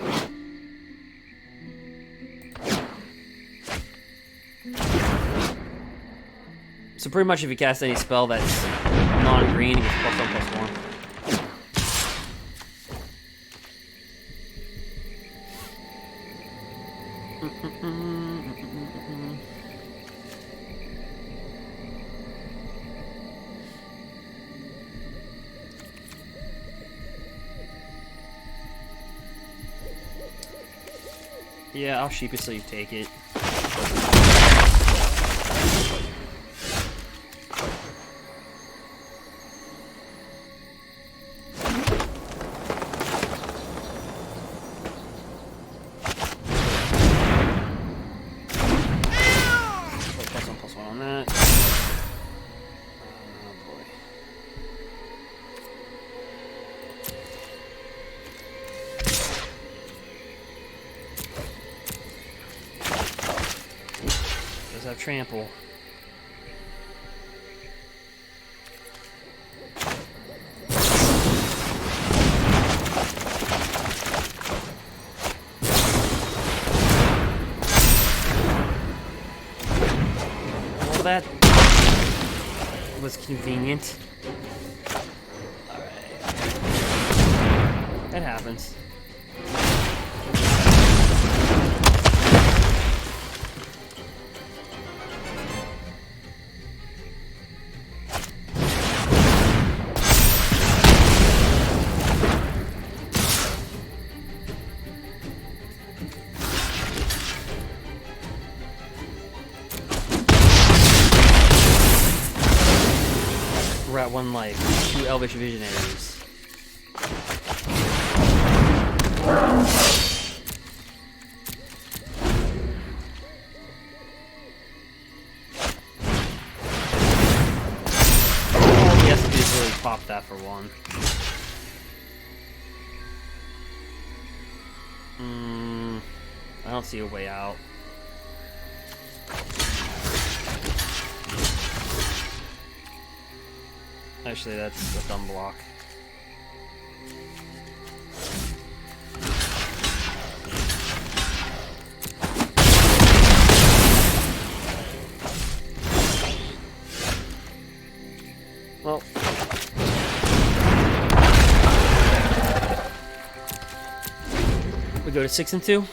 So pretty much if you cast any spell that's non-green, you get +1/+1. Yeah, I'll sheepishly take it. +1/+1 on that. Oh boy. Does have Trample. Well, that was convenient. Alright. It happens. got 1 life. 2 Elvish Visionaries. All he has to do is really pop that for 1. I don't see a way out. Actually, that's a dumb block. Well. We go to 6 and 2.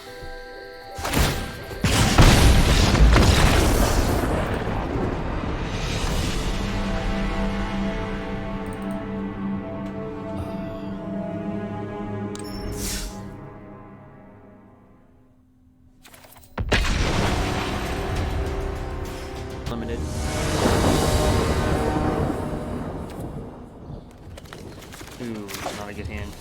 Limited. Ooh, not a good hand.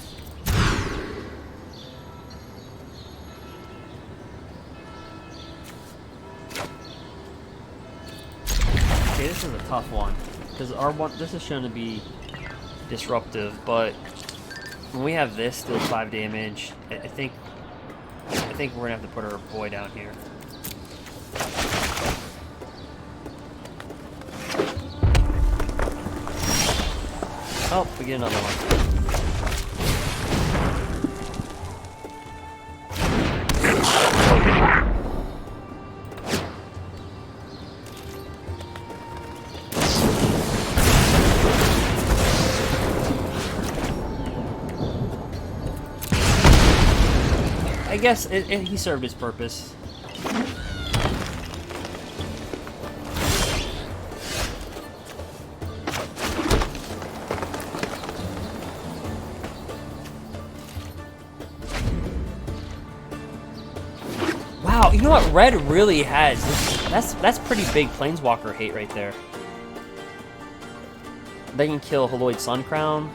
Okay, this is a tough one because this is shown to be disruptive, but when we have this deals 5 damage, I think we're gonna have to put our boy down here. Oh, we get another one. I guess he served his purpose. Wow, you know what? Red really has. That's pretty big planeswalker hate right there. They can kill Haloid Sun Crown.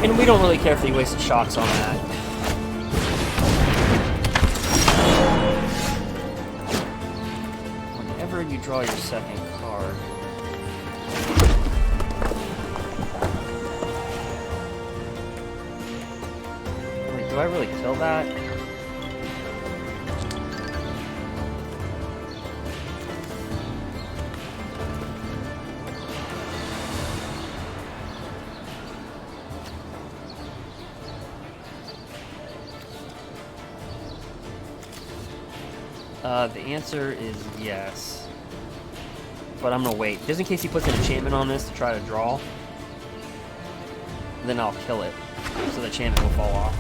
And we don't really care if he wasted shots on that. Whenever you draw your second card. Wait, do I really kill that? The answer is yes. But I'm gonna wait. Just in case he puts an enchantment on this to try to draw. Then I'll kill it. So the enchantment will fall off.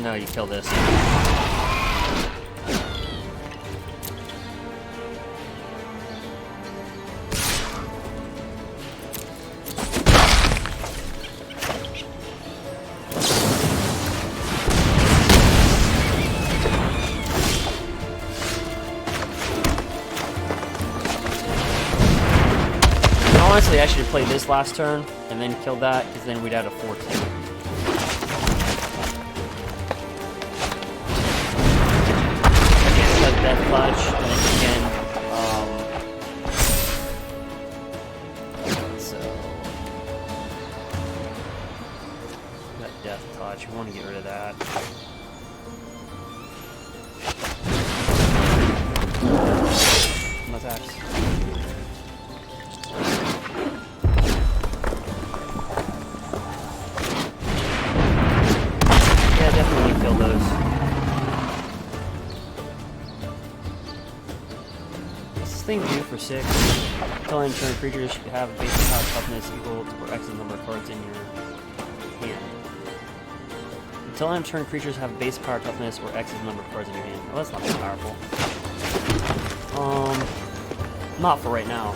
No, you kill this. Honestly, I should have played this last turn and then killed that, because then we'd have a 4-2. Again, cut Death Clutch, and then again, so got Death Touch. We want to get rid of that. No attacks. Kill those. What's this thing do for 6? Until end turn, creatures should have a basic power toughness equal to X number of cards in your hand. Until end of turn, creatures have base power toughness where X is the number of cards in your hand. Well, that's not very powerful. Not for right now.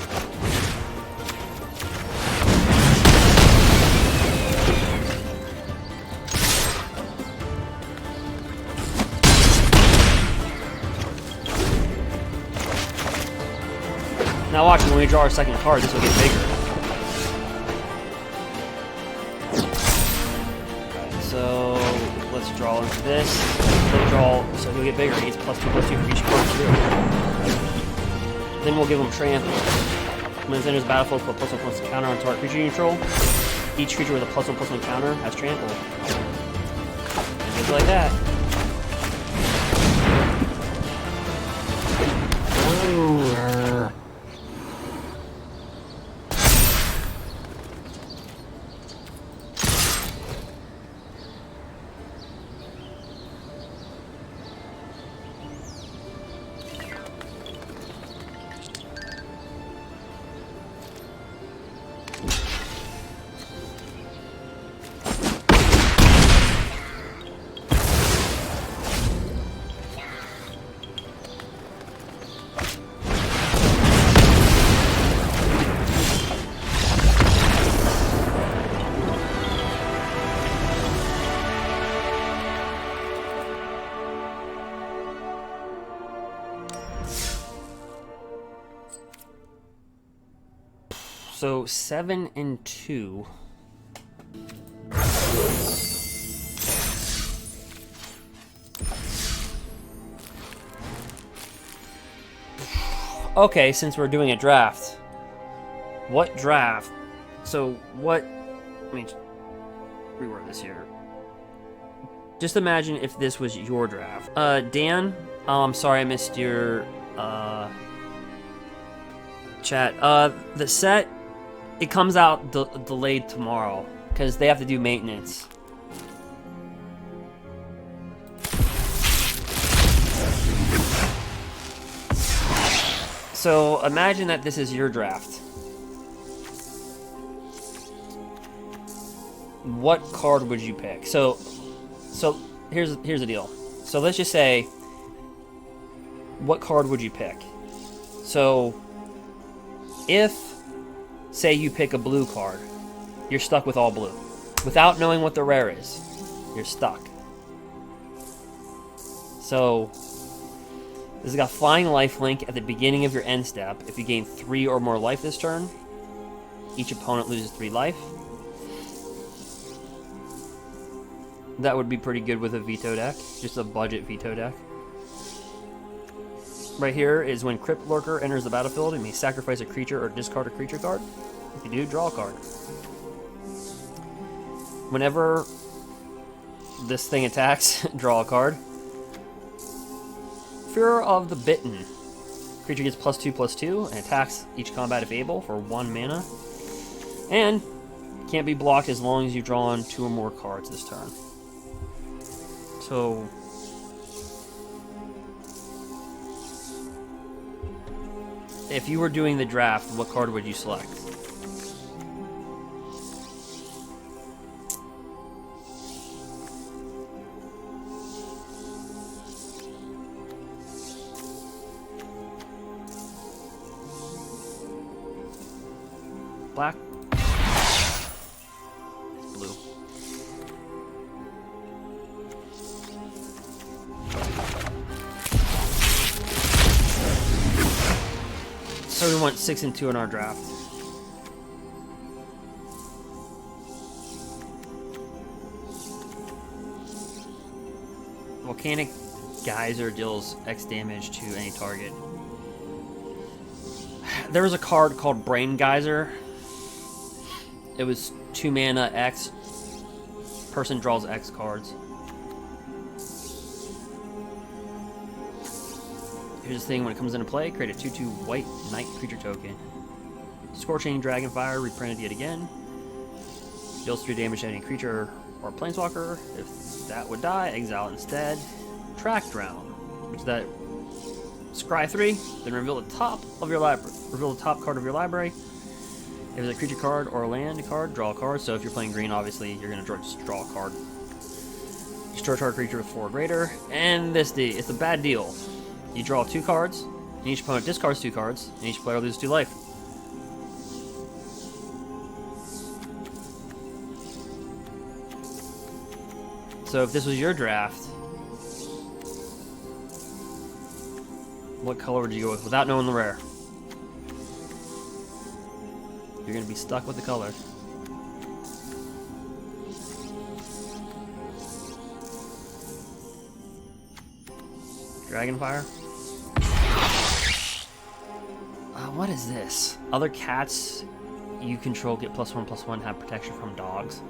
Now watch, when we draw our second card, this will get bigger. Alright, so let's draw into this. Then draw, so he'll get bigger. He gets +2/+2 for each card through. Then we'll give him Trample. When it enters the battlefield, put +1/+1 counter on target creature you control. Each creature with a +1/+1 counter has Trample. And just like that. So 7 and 2. Okay, since we're doing a draft, what draft? So what? Let me reword this here. Just imagine if this was your draft. Dan, I'm sorry I missed your chat. The set, it comes out delayed tomorrow because they have to do maintenance. So imagine that this is your draft. What card would you pick? So here's the deal. So let's just say, what card would you pick? So if, say you pick a blue card, you're stuck with all blue. Without knowing what the rare is, you're stuck. So this has got Flying Lifelink at the beginning of your end step. If you gain 3 or more life this turn, each opponent loses 3 life. That would be pretty good with a veto deck, just a budget veto deck. Right here is when Crypt Lurker enters the battlefield, it may sacrifice a creature or discard a creature card. If you do, draw a card. Whenever this thing attacks, draw a card. Fear of the Bitten. Creature gets +2/+2 and attacks each combat if able for 1 mana. And can't be blocked as long as you've drawn 2 or more cards this turn. So if you were doing the draft, what card would you select? Black? Blue. So we went 6 and 2 in our draft. Volcanic Geyser deals X damage to any target. There was a card called Brain Geyser. It was 2 mana X. Person draws X cards. Here's the thing, when it comes into play, create a 2/2 white knight creature token. Scorching Dragonfire, reprinted yet again. Deals 3 damage to any creature or planeswalker. If that would die, exile instead. Track Drown, which is that scry 3, then reveal the top of your library. Reveal the top card of your library. If it's a creature card or a land card, draw a card. So if you're playing green, obviously you're gonna just draw a card. Destroy target creature with 4 greater. And this it's a bad deal. You draw 2 cards, and each opponent discards 2 cards, and each player loses 2 life. So if this was your draft, what color would you go with without knowing the rare? You're going to be stuck with the color. Dragonfire? What is this? Other cats you control get +1/+1, have protection from dogs.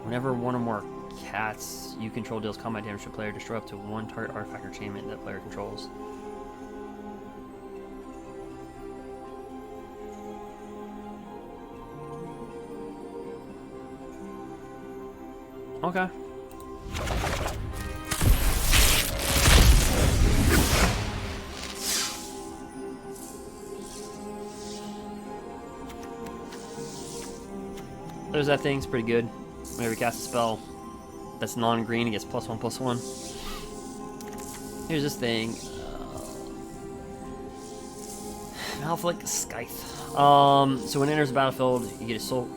Whenever one or more cats you control deals combat damage to a player, destroy up to 1 target artifact or enchantment that player controls. Okay. There's that thing, it's pretty good. Whenever you cast a spell that's non-green, it gets +1/+1. Here's this thing. Malflick Scythe. So when it enters the battlefield, you get a soul.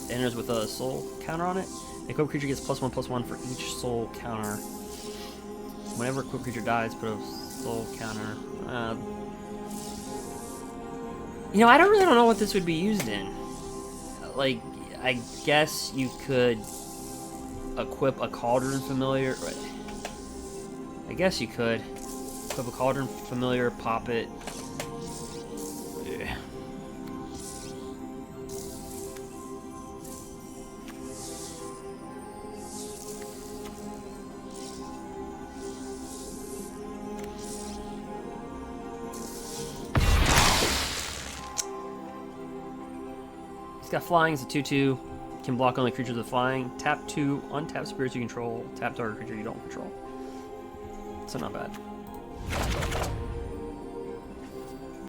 It enters with a soul counter on it. A equipped creature gets +1/+1 for each soul counter. Whenever a equipped creature dies, put a soul counter. You know, I don't really know what this would be used in. Like, I guess you could equip a Cauldron Familiar. I guess you could equip a Cauldron Familiar, pop it. Yeah. It's got flying, it's a 2/2. Can block only creatures with flying. Tap 2, untap spirits you control. Tap target creature you don't control. So not bad.